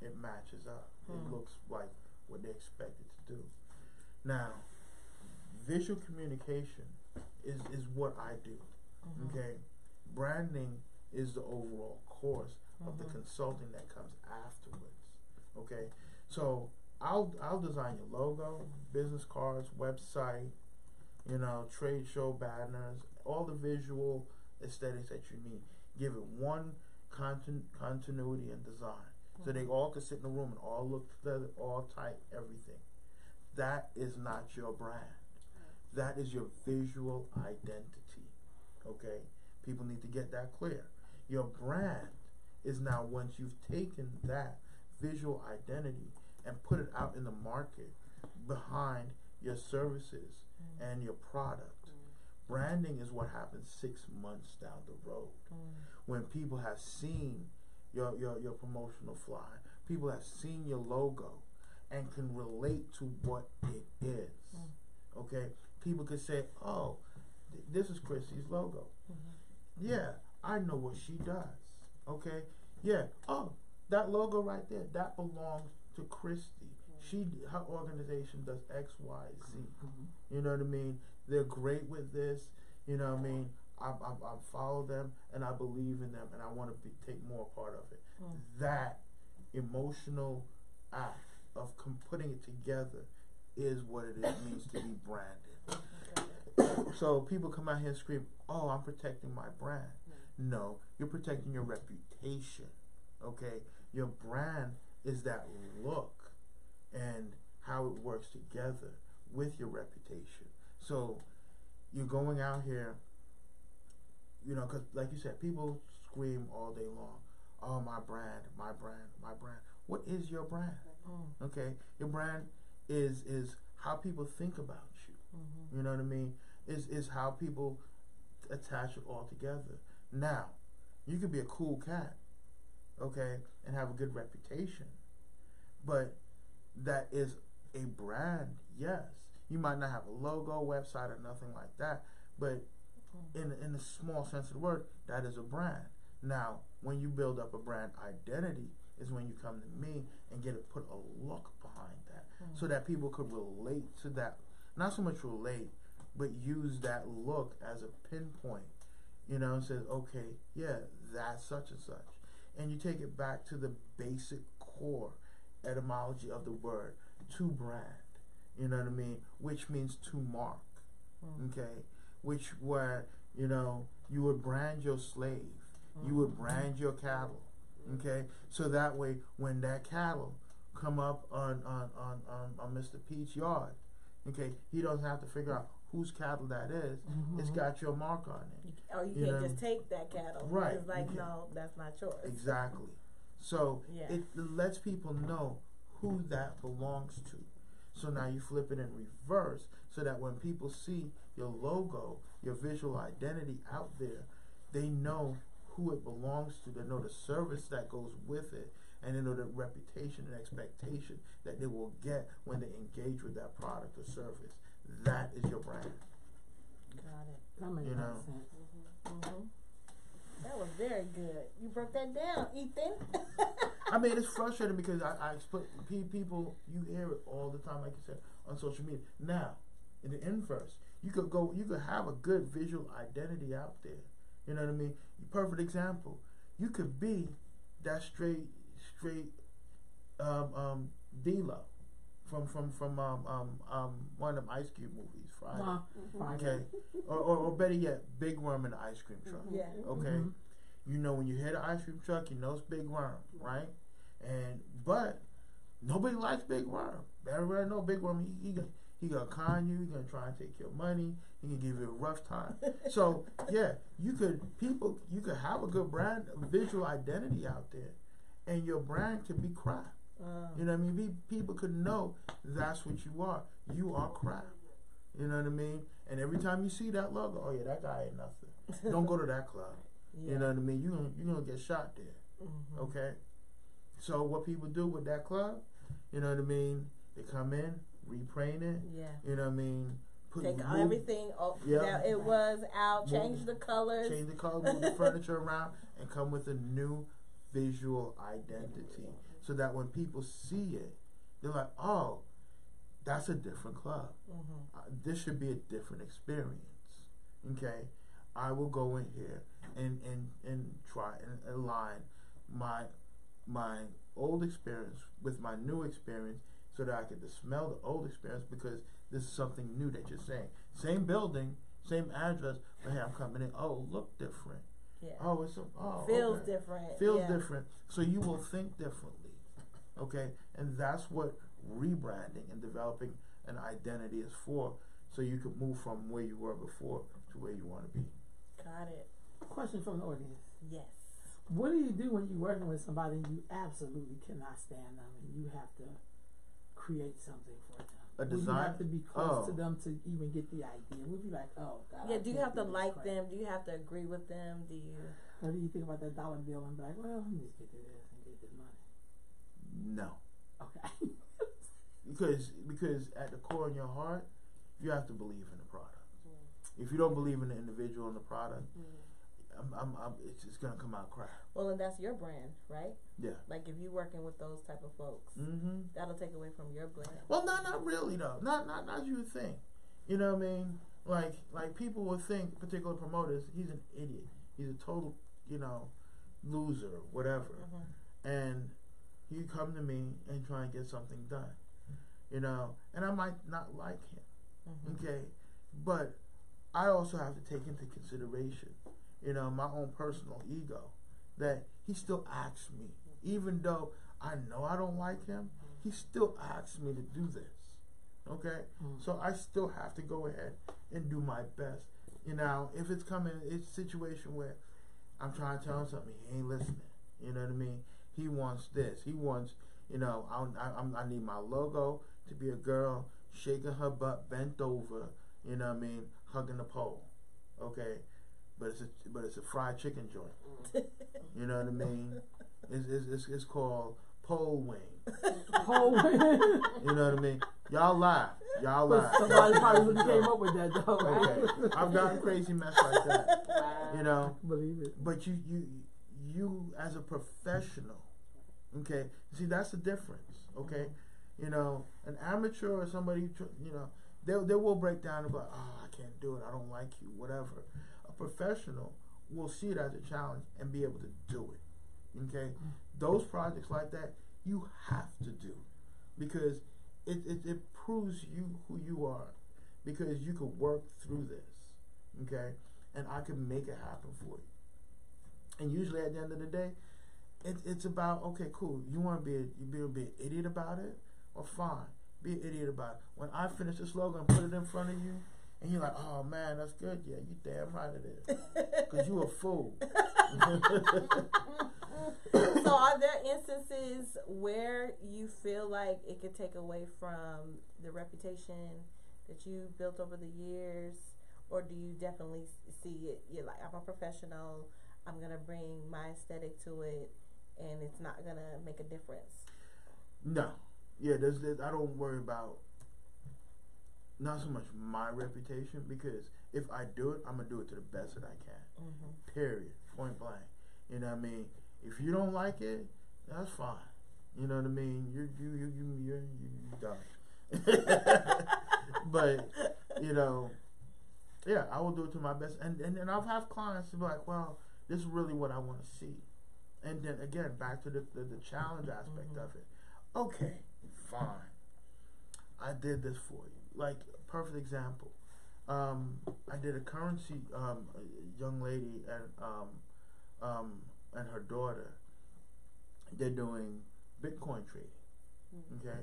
it matches up. It looks like what they expect it to do. Now, visual communication is what I do. Okay? Branding is the overall course of the consulting that comes afterwards. Okay? So I'll design your logo, business cards, website, you know, trade show banners, all the visual aesthetics that you need. Give it one continuity and design, so they all can sit in the room and all look together, all type everything. That is not your brand. That is your visual identity. Okay? People need to get that clear. Your brand is now, once you've taken that visual identity and put it out in the market behind your services and your product. Branding is what happens 6 months down the road. When people have seen your promotional flyer, people have seen your logo and can relate to what it is. Okay? People could say, oh, this is Chrissy's logo. Yeah, I know what she does. Okay? Yeah, oh, that logo right there, that belongs to Christy. Her organization does X, Y, Z. You know what I mean? They're great with this. You know what I mean? I follow them and I believe in them and I want to take more part of it. That emotional act of putting it together is what it means to be branded. So people come out here and scream, oh, I'm protecting my brand. No, you're protecting your reputation. Okay? Your brand is that look and how it works together with your reputation. So you're going out here, you know, because like you said, people scream all day long, oh, my brand, my brand, my brand. What is your brand? Okay, your brand is how people think about you. You know what I mean? Is how people attach it all together. Now, you could be a cool cat, okay, and have a good reputation, but that is a brand. Yes, you might not have a logo, website, or nothing like that, but in the small sense of the word, that is a brand. Now, when you build up a brand identity, is when you come to me and put a look behind that, so that people could relate to that. Not so much relate, but use that look as a pinpoint. You know, and says, okay, yeah, that's such and such. And you take it back to the basic core etymology of the word, to brand. You know what I mean? Which means to mark. Okay? Where, you know, you would brand your slave. You would brand your cattle. Okay? So that way, when that cattle come up on Mr. Pete's yard, okay, he doesn't have to figure out whose cattle that is. It's got your mark on it. Or you can't just take that cattle. Right. It's like, no, that's not yours. Exactly. So it lets people know who that belongs to. So now you flip it in reverse, so that when people see your logo, your visual identity out there, they know who it belongs to. They know the service that goes with it, and they know the reputation and expectation that they will get when they engage with that product or service. That is your brand. Got it. That makes sense. That was very good. You broke that down, Ethan. I mean, it's frustrating because I explain people. You hear it all the time, like you said, on social media. Now, in the inverse, you could have a good visual identity out there. You know what I mean? Perfect example. You could be that straight D-Lo from one of them Ice Cube movies, Friday. Okay, or better yet, Big Worm in the ice cream truck. Yeah. Okay, you know when you hear the ice cream truck, you know it's Big Worm, right? But nobody likes Big Worm. Everybody know Big Worm. He gonna con you. He gonna try and take your money. He can give you a rough time. So yeah, you could have a good brand, visual identity out there, and your brand could be crap. You know what I mean? People could know that's what you are. You are crap. You know what I mean? And every time you see that logo, oh yeah, that guy ain't nothing. Don't go to that club. You know what I mean? You're gonna get shot there. Okay? So what people do with that club, you know what I mean? They come in, repaint it. Yeah. You know what I mean? Take everything off that it was out, change the colors. Change the colors, move the furniture around, and come with a new visual identity. So that when people see it, they're like, oh, that's a different club. This should be a different experience. Okay? I will go in here and try and align my old experience with my new experience so that I can smell the old experience, because this is something new that you're saying. Same building, same address, but hey, I'm coming in, oh, look different. Yeah. Oh, feels different. Feels different. So you will think differently. Okay? And that's what rebranding and developing an identity is for, so you can move from where you were before to where you want to be. Got it. Question from the audience. Yes. What do you do when you're working with somebody and you absolutely cannot stand them and you have to create something for them? A design? You have to be close to them to even get the idea. We'd be like, oh, God. Yeah, do you have to like them? Do you have to agree with them? Or do you think about that dollar bill and be like, well, let me just get through this and get this money? No. Okay. because at the core in your heart, you have to believe in the product. If you don't believe in the individual and the product, it's gonna come out crap. Well, and that's your brand, right? Yeah. Like if you're working with those type of folks, that'll take away from your brand. Well, not really though. Not you would think. You know what I mean? Like people would think, particular promoters, he's an idiot. He's a total, loser, whatever. And you come to me and try and get something done, and I might not like him, okay? But I also have to take into consideration, my own personal ego, that he still asks me, even though I know I don't like him, he still asks me to do this, okay? So I still have to go ahead and do my best. If it's a situation where I'm trying to tell him something, he ain't listening. You know what I mean? He wants this. He wants, you know, I need my logo to be a girl shaking her butt, bent over. You know what I mean? Hugging the pole. Okay, but it's a fried chicken joint. You know what I mean? It's called pole wing. Whole You know what I mean? Y'all laugh. Y'all laugh. Somebody probably really came up with that though. Okay, I've gotten crazy mess like that. You know, Believe it. but you as a professional, okay. See, that's the difference. Okay, you know, an amateur or somebody, you know, they will break down and be like, oh, I can't do it. I don't like you. Whatever. A professional will see it as a challenge and be able to do it. Okay, those projects like that you have to do because it proves you who you are because you could work through this. Okay, and I can make it happen for you. And usually at the end of the day, it's about, okay, cool. You want to be an idiot about it, or fine, be an idiot about it. When I finish the slogan, put it in front of you, and you're like, oh man, that's good. Yeah, you damn right it is, because you a fool. So, are there instances where you feel like it could take away from the reputation that you built over the years, or do you definitely see it? You're like, I'm a professional. I'm gonna bring my aesthetic to it, and it's not gonna make a difference. No, yeah, I don't worry about not so much my reputation because if I do it, I'm gonna do it to the best that I can. Mm-hmm. Period. Point blank. You know what I mean? If you don't like it, that's fine. You know what I mean? You're done. But you know, yeah, I will do it to my best. And I'll have clients to be like, well, this is really what I want to see. And then again, back to the challenge aspect of it. Okay, fine. I did this for you. Like, perfect example. I did a currency, a young lady and her daughter. They're doing Bitcoin trading. Okay?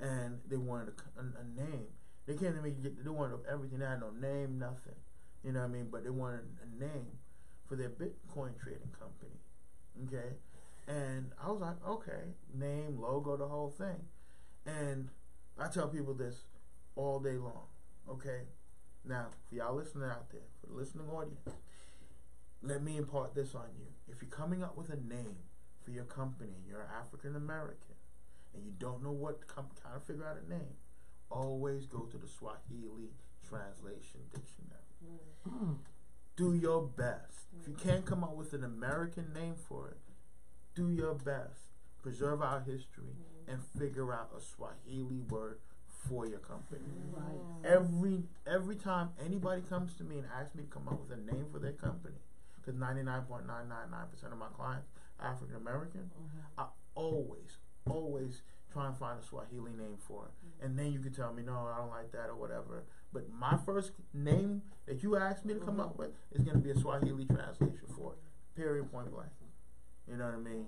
And they wanted a name. They came to me, they wanted everything. They had no name, nothing. You know what I mean? But they wanted a name for their Bitcoin trading company. Okay? And I was like, okay, name, logo, the whole thing. And I tell people this all day long. Okay? Now, for y'all listening out there, for the listening audience, let me impart this on you. If you're coming up with a name for your company, you're African American, and you don't know what kind of figure out a name, always go to the Swahili translation dictionary. Do your best. If you can't come up with an American name for it, do your best. Preserve our history and figure out a Swahili word for your company. Right. Every time anybody comes to me and asks me to come up with a name for their company, because 99.999% of my clients are African American, I always try and find a Swahili name for it. And then you can tell me, no, I don't like that or whatever. But my first name that you asked me to come up with is going to be a Swahili translation for it. Period, point blank. You know what I mean?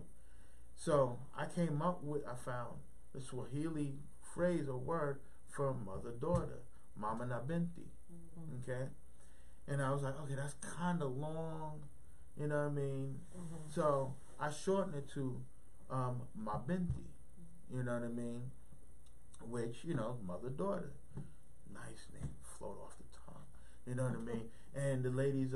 So I found the Swahili phrase or word for mother-daughter, Mama na Binti. Okay? And I was like, okay, that's kind of long. You know what I mean? So I shortened it to Ma Binti. You know what I mean? Which, you know, mother-daughter. Nice name, float off the tongue. You know what I mean? And the lady's,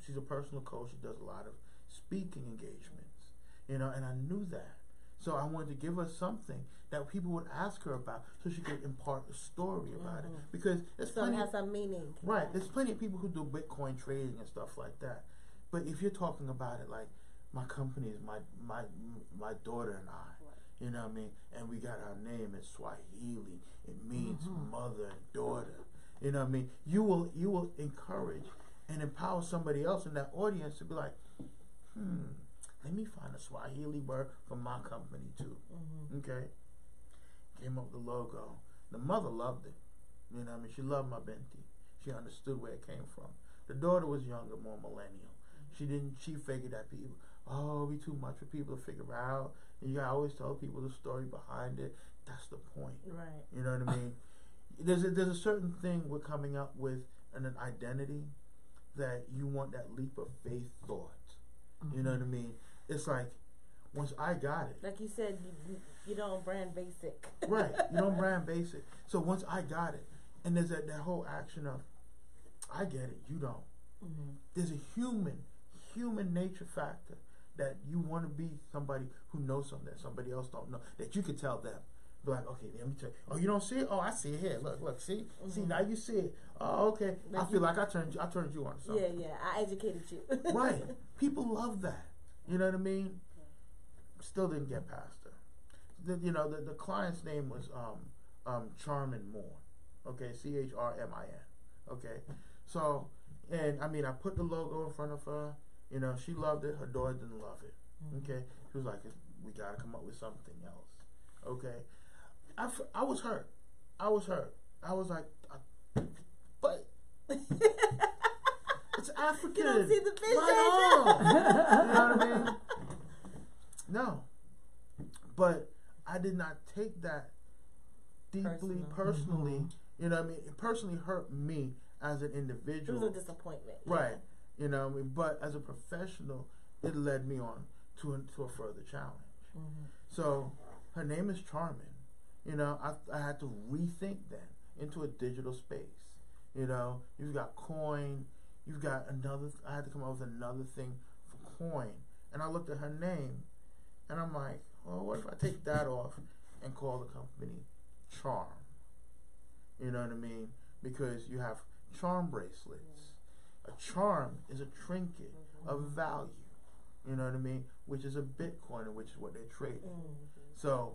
she's a personal coach. She does a lot of speaking engagements. You know, and I knew that. So I wanted to give her something that people would ask her about so she could impart a story about it. Because there's So it has some meaning. Right. There's plenty of people who do Bitcoin trading and stuff like that. But if you're talking about it like, my company is my daughter and I. You know what I mean? And we got our name in Swahili. It means mother and daughter. You know what I mean? You will encourage and empower somebody else in that audience to be like, let me find a Swahili word for my company too. Okay? Came up with the logo. The mother loved it. You know what I mean? She loved my Binti. She understood where it came from. The daughter was younger, more millennial. She figured that people, it'll be too much for people to figure out. And you gotta always tell people the story behind it. That's the point. Right. You know what I mean? There's a certain thing we're coming up with an identity that you want that leap of faith thought. You know what I mean? It's like, once I got it, Like you said, you don't brand basic. right? You don't brand basic. So once I got it, and there's that whole action of, I get it, you don't. Mm-hmm. There's a human nature factor that you want to be somebody who knows something that somebody else don't know, that you could tell them. Be like, okay, let me tell you. Oh, you don't see it? Oh, I see it here. Look, see? Mm-hmm. See, now you see it. Oh, okay. Like I feel like I turned you on to something. Yeah, I educated you. Right. People love that. You know what I mean? Still didn't get past her. The client's name was Charmin Moore. Okay, CHRMIN. Okay. So, and I mean, I put the logo in front of her. You know, she loved it. Her daughter didn't love it. Okay. She was like, we got to come up with something else. Okay. I was hurt. I was like, but it's African. You don't see the vision. Right on. You know what I mean? No. But I did not take that deeply, personally. You know what I mean? It personally hurt me as an individual. It was a disappointment. Right. Yeah. You know what I mean? But as a professional, it led me on to a further challenge. Mm-hmm. So her name is Charmin. You know, I had to rethink that into a digital space. You know, you've got coin, you've got another, I had to come up with another thing for coin. And I looked at her name, and I'm like, well, what if I take that off and call the company Charm? You know what I mean? Because you have charm bracelets. A charm is a trinket of value. You know what I mean? Which is a Bitcoin, which is what they're trading. So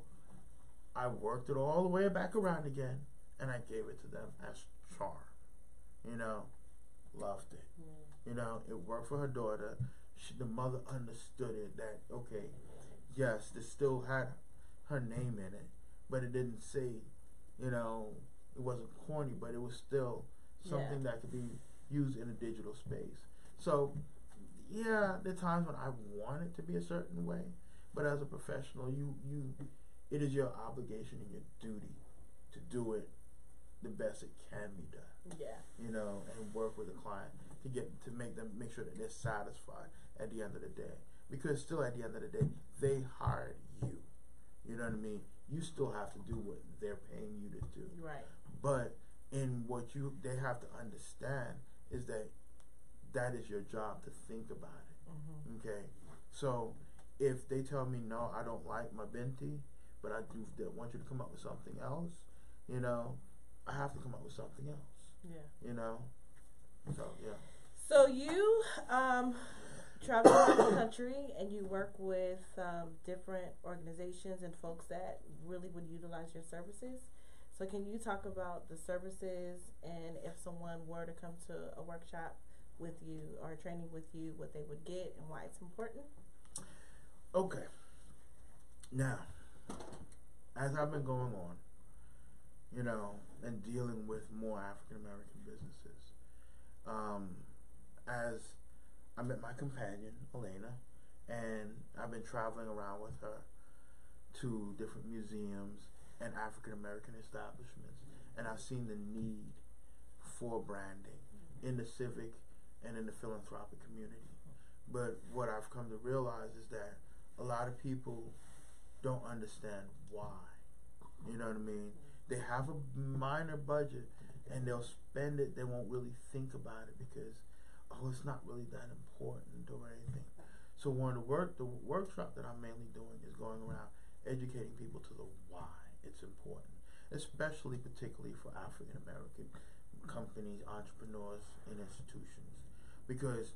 I worked it all the way back around again, and I gave it to them as Charm. You know, loved it. You know, it worked for her daughter. The mother understood it, that, okay, yes, this still had her name in it, but it didn't say, you know, it wasn't corny, but it was still something that could be used in a digital space. So, yeah, there are times when I want it to be a certain way, but as a professional, it is your obligation and your duty to do it the best it can be done. Yeah. You know, and work with the client to make sure that they're satisfied at the end of the day. Because still at the end of the day, they hired you. You know what I mean? You still have to do what they're paying you to do. Right. But in what they have to understand is that is your job to think about it. Okay? So if they tell me, no, I don't like my binti, but I want you to come up with something else, you know, I have to come up with something else. Yeah. You know? So, yeah. So you travel around the country and you work with different organizations and folks that really would utilize your services. So can you talk about the services, and if someone were to come to a workshop with you or training with you, what they would get and why it's important? Okay. Now, as I've been going on, you know, and dealing with more African American businesses, as I met my companion, Elena, and I've been traveling around with her to different museums and African American establishments, and I've seen the need for branding in the civic and in the philanthropic community. But what I've come to realize is that a lot of people don't understand why. You know what I mean? They have a minor budget and they'll spend it. They won't really think about it because, oh, it's not really that important or anything. So the workshop that I'm mainly doing is going around educating people to the why it's important, especially particularly for African American companies, entrepreneurs, and institutions, because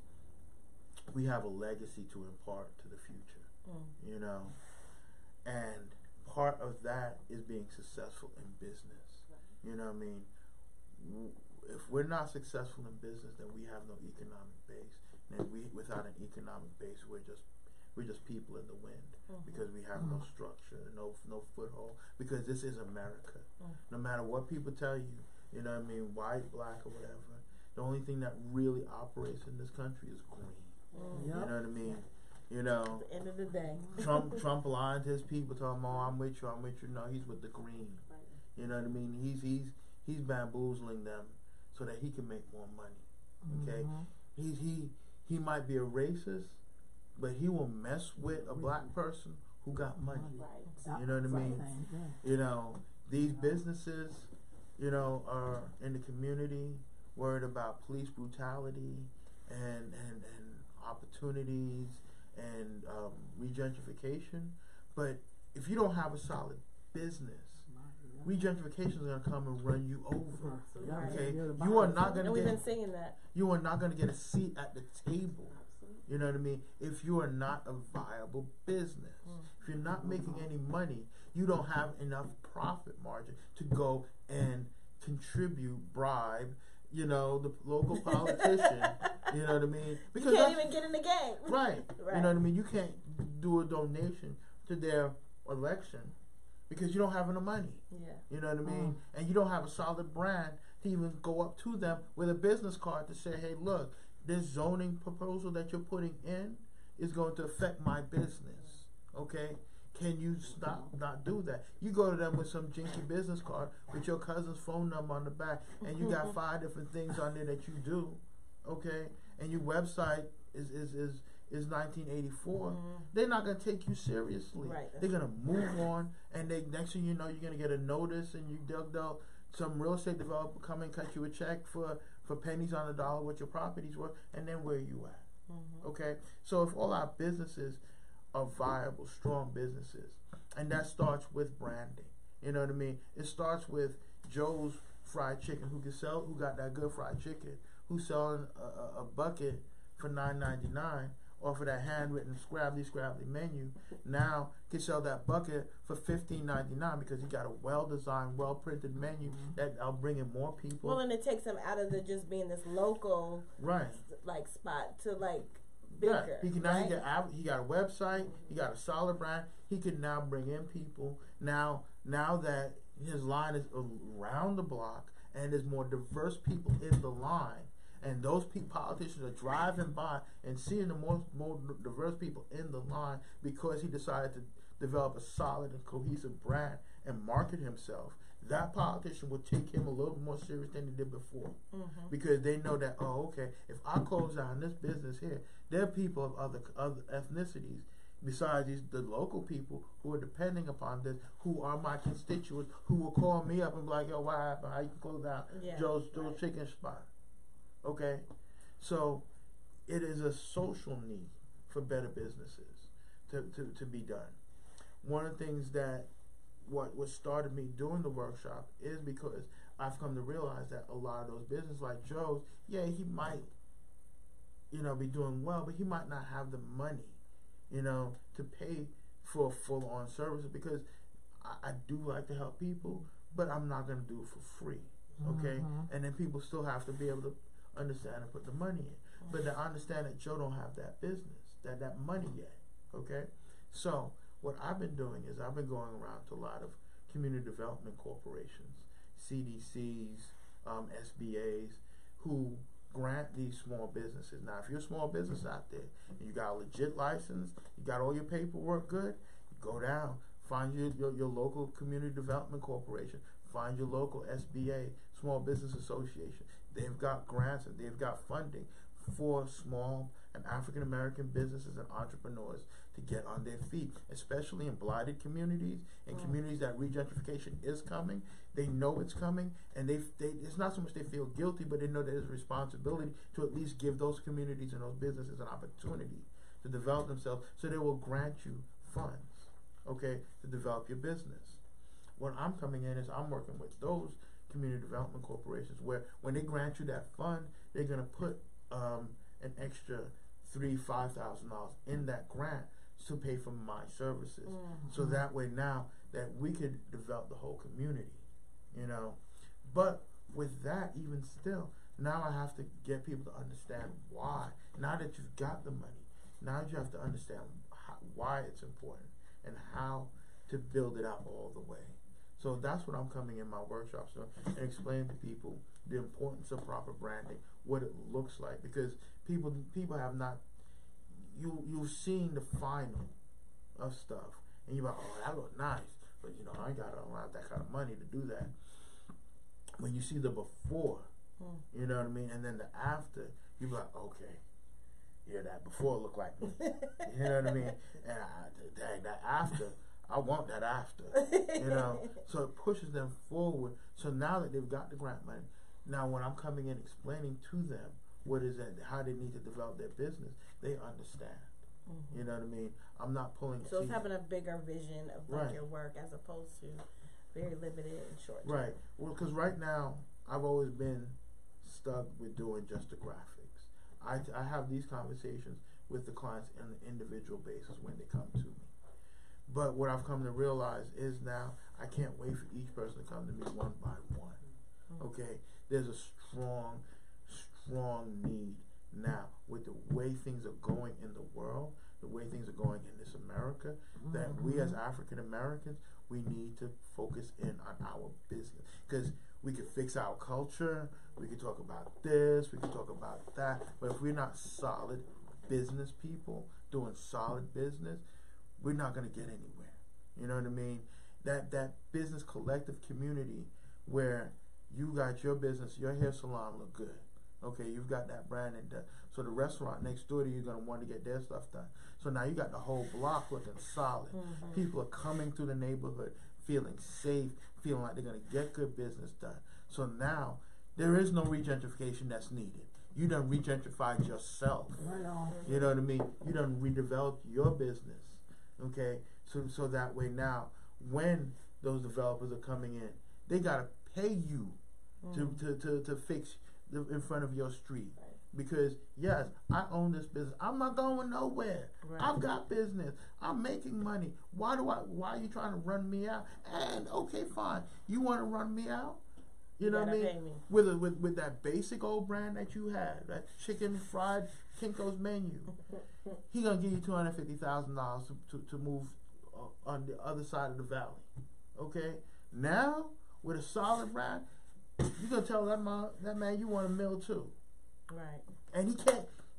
we have a legacy to impart to the future. You know, and part of that is being successful in business. You know what I mean? If we're not successful in business, then we have no economic base. And without an economic base, we're just people in the wind, because we have no structure, no foothold. Because this is America. No matter what people tell you, you know what I mean, white, black, or whatever, the only thing that really operates in this country is green. You know what I mean? You know, at the end of the day, Trump lied to his people, telling them, "Oh, I'm with you, I'm with you." No, he's with the green. You know what I mean? He's bamboozling them so that he can make more money. Okay, he might be a racist, but he will mess with a black person who got money. Right. You know what I mean? You know, these businesses, you know, are in the community worried about police brutality and opportunities and regentrification. But if you don't have a solid business, regentrification is going to come and run you over. Okay, you are not going to. And we've been saying that. You are not going to get a seat at the table. You know what I mean? If you are not a viable business, if you're not making any money, you don't have enough profit margin to go and contribute, bribe, you know, the local politician. You know what I mean? Because you can't even get in the game. Right. You know what I mean? You can't do a donation to their election because you don't have enough money. Yeah. You know what I mean? And you don't have a solid brand to even go up to them with a business card to say, hey, look, this zoning proposal that you're putting in is going to affect my business. Okay? Can you stop, not do that? You go to them with some jinky business card with your cousin's phone number on the back, and you got 5 different things on there that you do. Okay? And your website is 1984. They're not going to take you seriously. Right. They're going to move on, and next thing you know, you're going to get a notice, and they'll some real estate developer come and cut you a check for pennies on the dollar what your property's worth, and then where are you at? Okay? So if all our businesses are viable, strong businesses, and that starts with branding. You know what I mean? It starts with Joe's Fried Chicken, who got that good fried chicken, who's selling a bucket for $9.99 off of that handwritten scrabbly menu. Now can sell that bucket for $15.99 because he got a well-designed, well-printed menu that'll bring in more people. Well, and it takes him out of the just being this local like spot to like bigger. He can now he got a website, he got a solid brand. He can now bring in people. Now that his line is around the block and there's more diverse people in the line, and those politicians are driving by and seeing the more diverse people in the line because he decided to develop a solid and cohesive brand and market himself. That politician will take him a little more serious than he did before, because they know that, oh, okay, if I close down this business here, there are people of other ethnicities besides the local people who are depending upon this, who are my constituents, who will call me up and be like, yo, what happened? How you close down Joe's chicken spot? Okay, so it is a social need for better businesses to be done. One of the things that what started me doing the workshop is because I've come to realize that a lot of those businesses like Joe's, he might, be doing well, but he might not have the money, to pay for full-on services, because I do like to help people, but I'm not going to do it for free, okay? And then people still have to be able to understand and put the money in. But to understand that Joe don't have that business, that money yet, okay? So what I've been doing is I've been going around to a lot of community development corporations, CDCs, SBAs, who grant these small businesses. Now, if you're a small business out there and you got a legit license, you got all your paperwork good, you go down, find your local community development corporation, find your local SBA, Small Business Association. They've got grants and they've got funding for small and African American businesses and entrepreneurs to get on their feet, especially in blighted communities and communities that regentrification is coming. They know it's coming, and they it's not so much they feel guilty, but they know there's a responsibility to at least give those communities and those businesses an opportunity to develop themselves, so they will grant you funds, okay, to develop your business. What I'm coming in is I'm working with those community development corporations where when they grant you that fund, they're going to put an extra $3,000-$5,000 in that grant to pay for my services. So that way now that we could develop the whole community, But with that, even still, now I have to get people to understand why. Now that you've got the money, now you have to understand why it's important and how to build it out all the way. So that's what I'm coming in my workshops and explaining to people the importance of proper branding, what it looks like, because people have not, you've seen the final of stuff and you're like, oh, that looks nice, but I don't have that kind of money to do that. When you see the before, you know what I mean, and then the after, you're like, okay, yeah, that before looked like me. You know what I mean? And dang, that after, I want that after. You know? So it pushes them forward. So now that they've got the grant money, now when I'm coming in explaining to them what is that, how they need to develop their business, they understand. You know what I mean? I'm not pulling So it's teeth. having a bigger vision of like Right. your work as opposed to very limited and short. Right. Well, because right now I've always been stuck with doing just the graphics. I have these conversations with the clients on an individual basis when they come to me. But what I've come to realize is now I can't wait for each person to come to me one by one. Okay? There's a strong need now with the way things are going in the world, the way things are going in this America, that we as African Americans, we need to focus in on our business. Because we could fix our culture, we could talk about this, we could talk about that, but if we're not solid business people doing solid business, we're not going to get anywhere. You know what I mean? That business collective community where you got your business, your hair salon look good. Okay, you've got that brand in there. So the restaurant next door to you is going to want to get their stuff done. So now you got the whole block looking solid. People are coming through the neighborhood feeling safe, feeling like they're going to get good business done. So now there is no regentrification that's needed. You done regentrified yourself. Right on. You know what I mean? You done redeveloped your business. Okay? So that way now, when those developers are coming in, they got to pay you to fix in front of your street. Right. Because yes, I own this business. I'm not going nowhere. Right. I've got business. I'm making money. Why are you trying to run me out? And okay, fine. You want to run me out? You know what I mean? Pay me. With that basic old brand that you had, that chicken fried Kinko's menu, he gonna give you $250,000 to move on the other side of the valley. Okay, now with a solid brand, you gonna tell that man you want a meal too. Right. And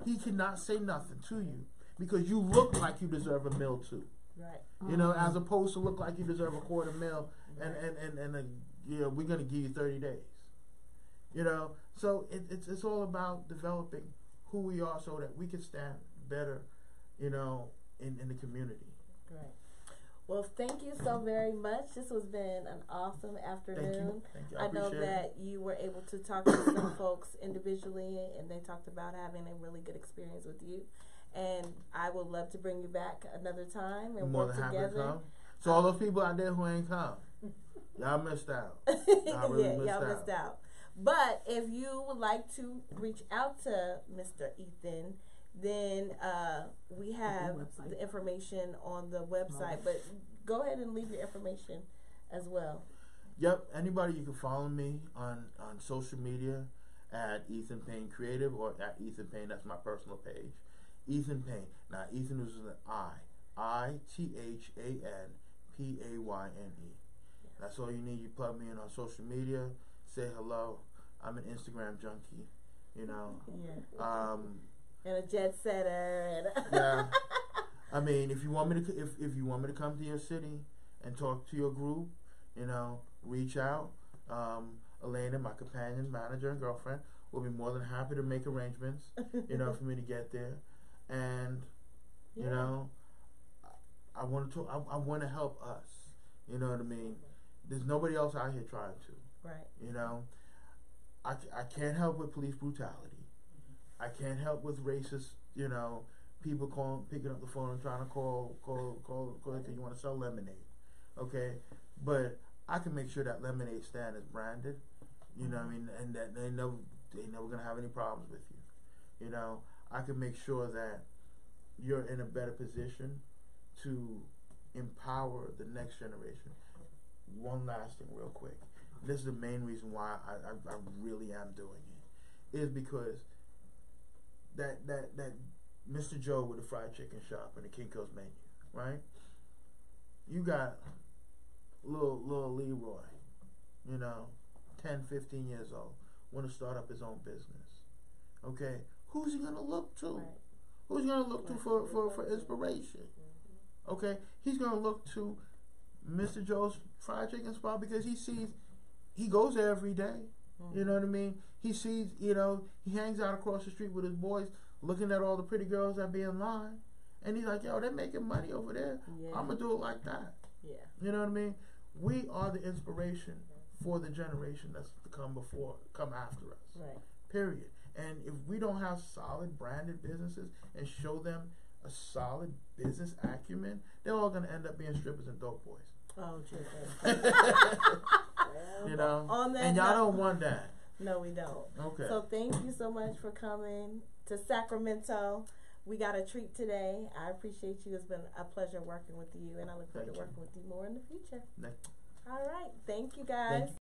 he cannot say nothing to you because you look like you deserve a meal too. Right. You know, as opposed to look like you deserve a quarter meal and we're gonna give you 30 days. You know, so it's all about developing who we are so that we can stand better, you know, in the community. Right. Well, thank you so very much. This has been an awesome afternoon. Thank you. I know appreciate that you were able to talk to some folks individually, and they talked about having a really good experience with you. And I would love to bring you back another time and More work than happy to together. come. So all those people out there who ain't come, y'all missed out. Y'all really missed out. But if you would like to reach out to Mr. Ethan, then we have the information on the website. But go ahead and leave your information as well. Yep. Anybody, you can follow me on social media at Ethan Payne Creative or at Ethan Payne. That's my personal page. Ethan Payne. Now, Ethan is an ITHANPAYNE. That's all you need. You plug me in on social media. Say hello. I'm an Instagram junkie. You know. Yeah. And a jet setter. And yeah. I mean, if you want me to, if you want me to come to your city and talk to your group, you know, reach out. Elena, my companion, manager, and girlfriend, will be more than happy to make arrangements, you know, for me to get there. And you know, I want to. I want to help us. You know what I mean? There's nobody else out here trying to. Right. You know, I can't help with police brutality. I can't help with racist, you know, people picking up the phone and trying to call if you want to sell lemonade. Okay? But I can make sure that lemonade stand is branded, you know what I mean, and that they never gonna have any problems with you. You know, I can make sure that you're in a better position to empower the next generation. One last thing real quick. This is the main reason why I really am doing it. Is because that Mr. Joe with the fried chicken shop and the Kinko's menu, right? You got little Leroy, you know, 10, 15 years old, want to start up his own business. Okay? Who's he gonna look to? Right. Who's he gonna look to for inspiration? Okay? He's gonna look to Mr. Joe's fried chicken spot because he goes there every day. You know what I mean? He sees, you know, he hangs out across the street with his boys looking at all the pretty girls that be in line, and he's like, yo, they're making money over there. Yeah. I'm gonna do it like that. Yeah. You know what I mean? We are the inspiration for the generation that's to come after us. Right. Period. And if we don't have solid branded businesses and show them a solid business acumen, they're all gonna end up being strippers and dope boys. Oh, Jesus. You know? On that And y'all note- don't want that. No, we don't. Okay. So thank you so much for coming to Sacramento. We got a treat today. I appreciate you. It's been a pleasure working with you, and I look forward to working with you more in the future. Thank you. All right. Thank you, guys. Thank you.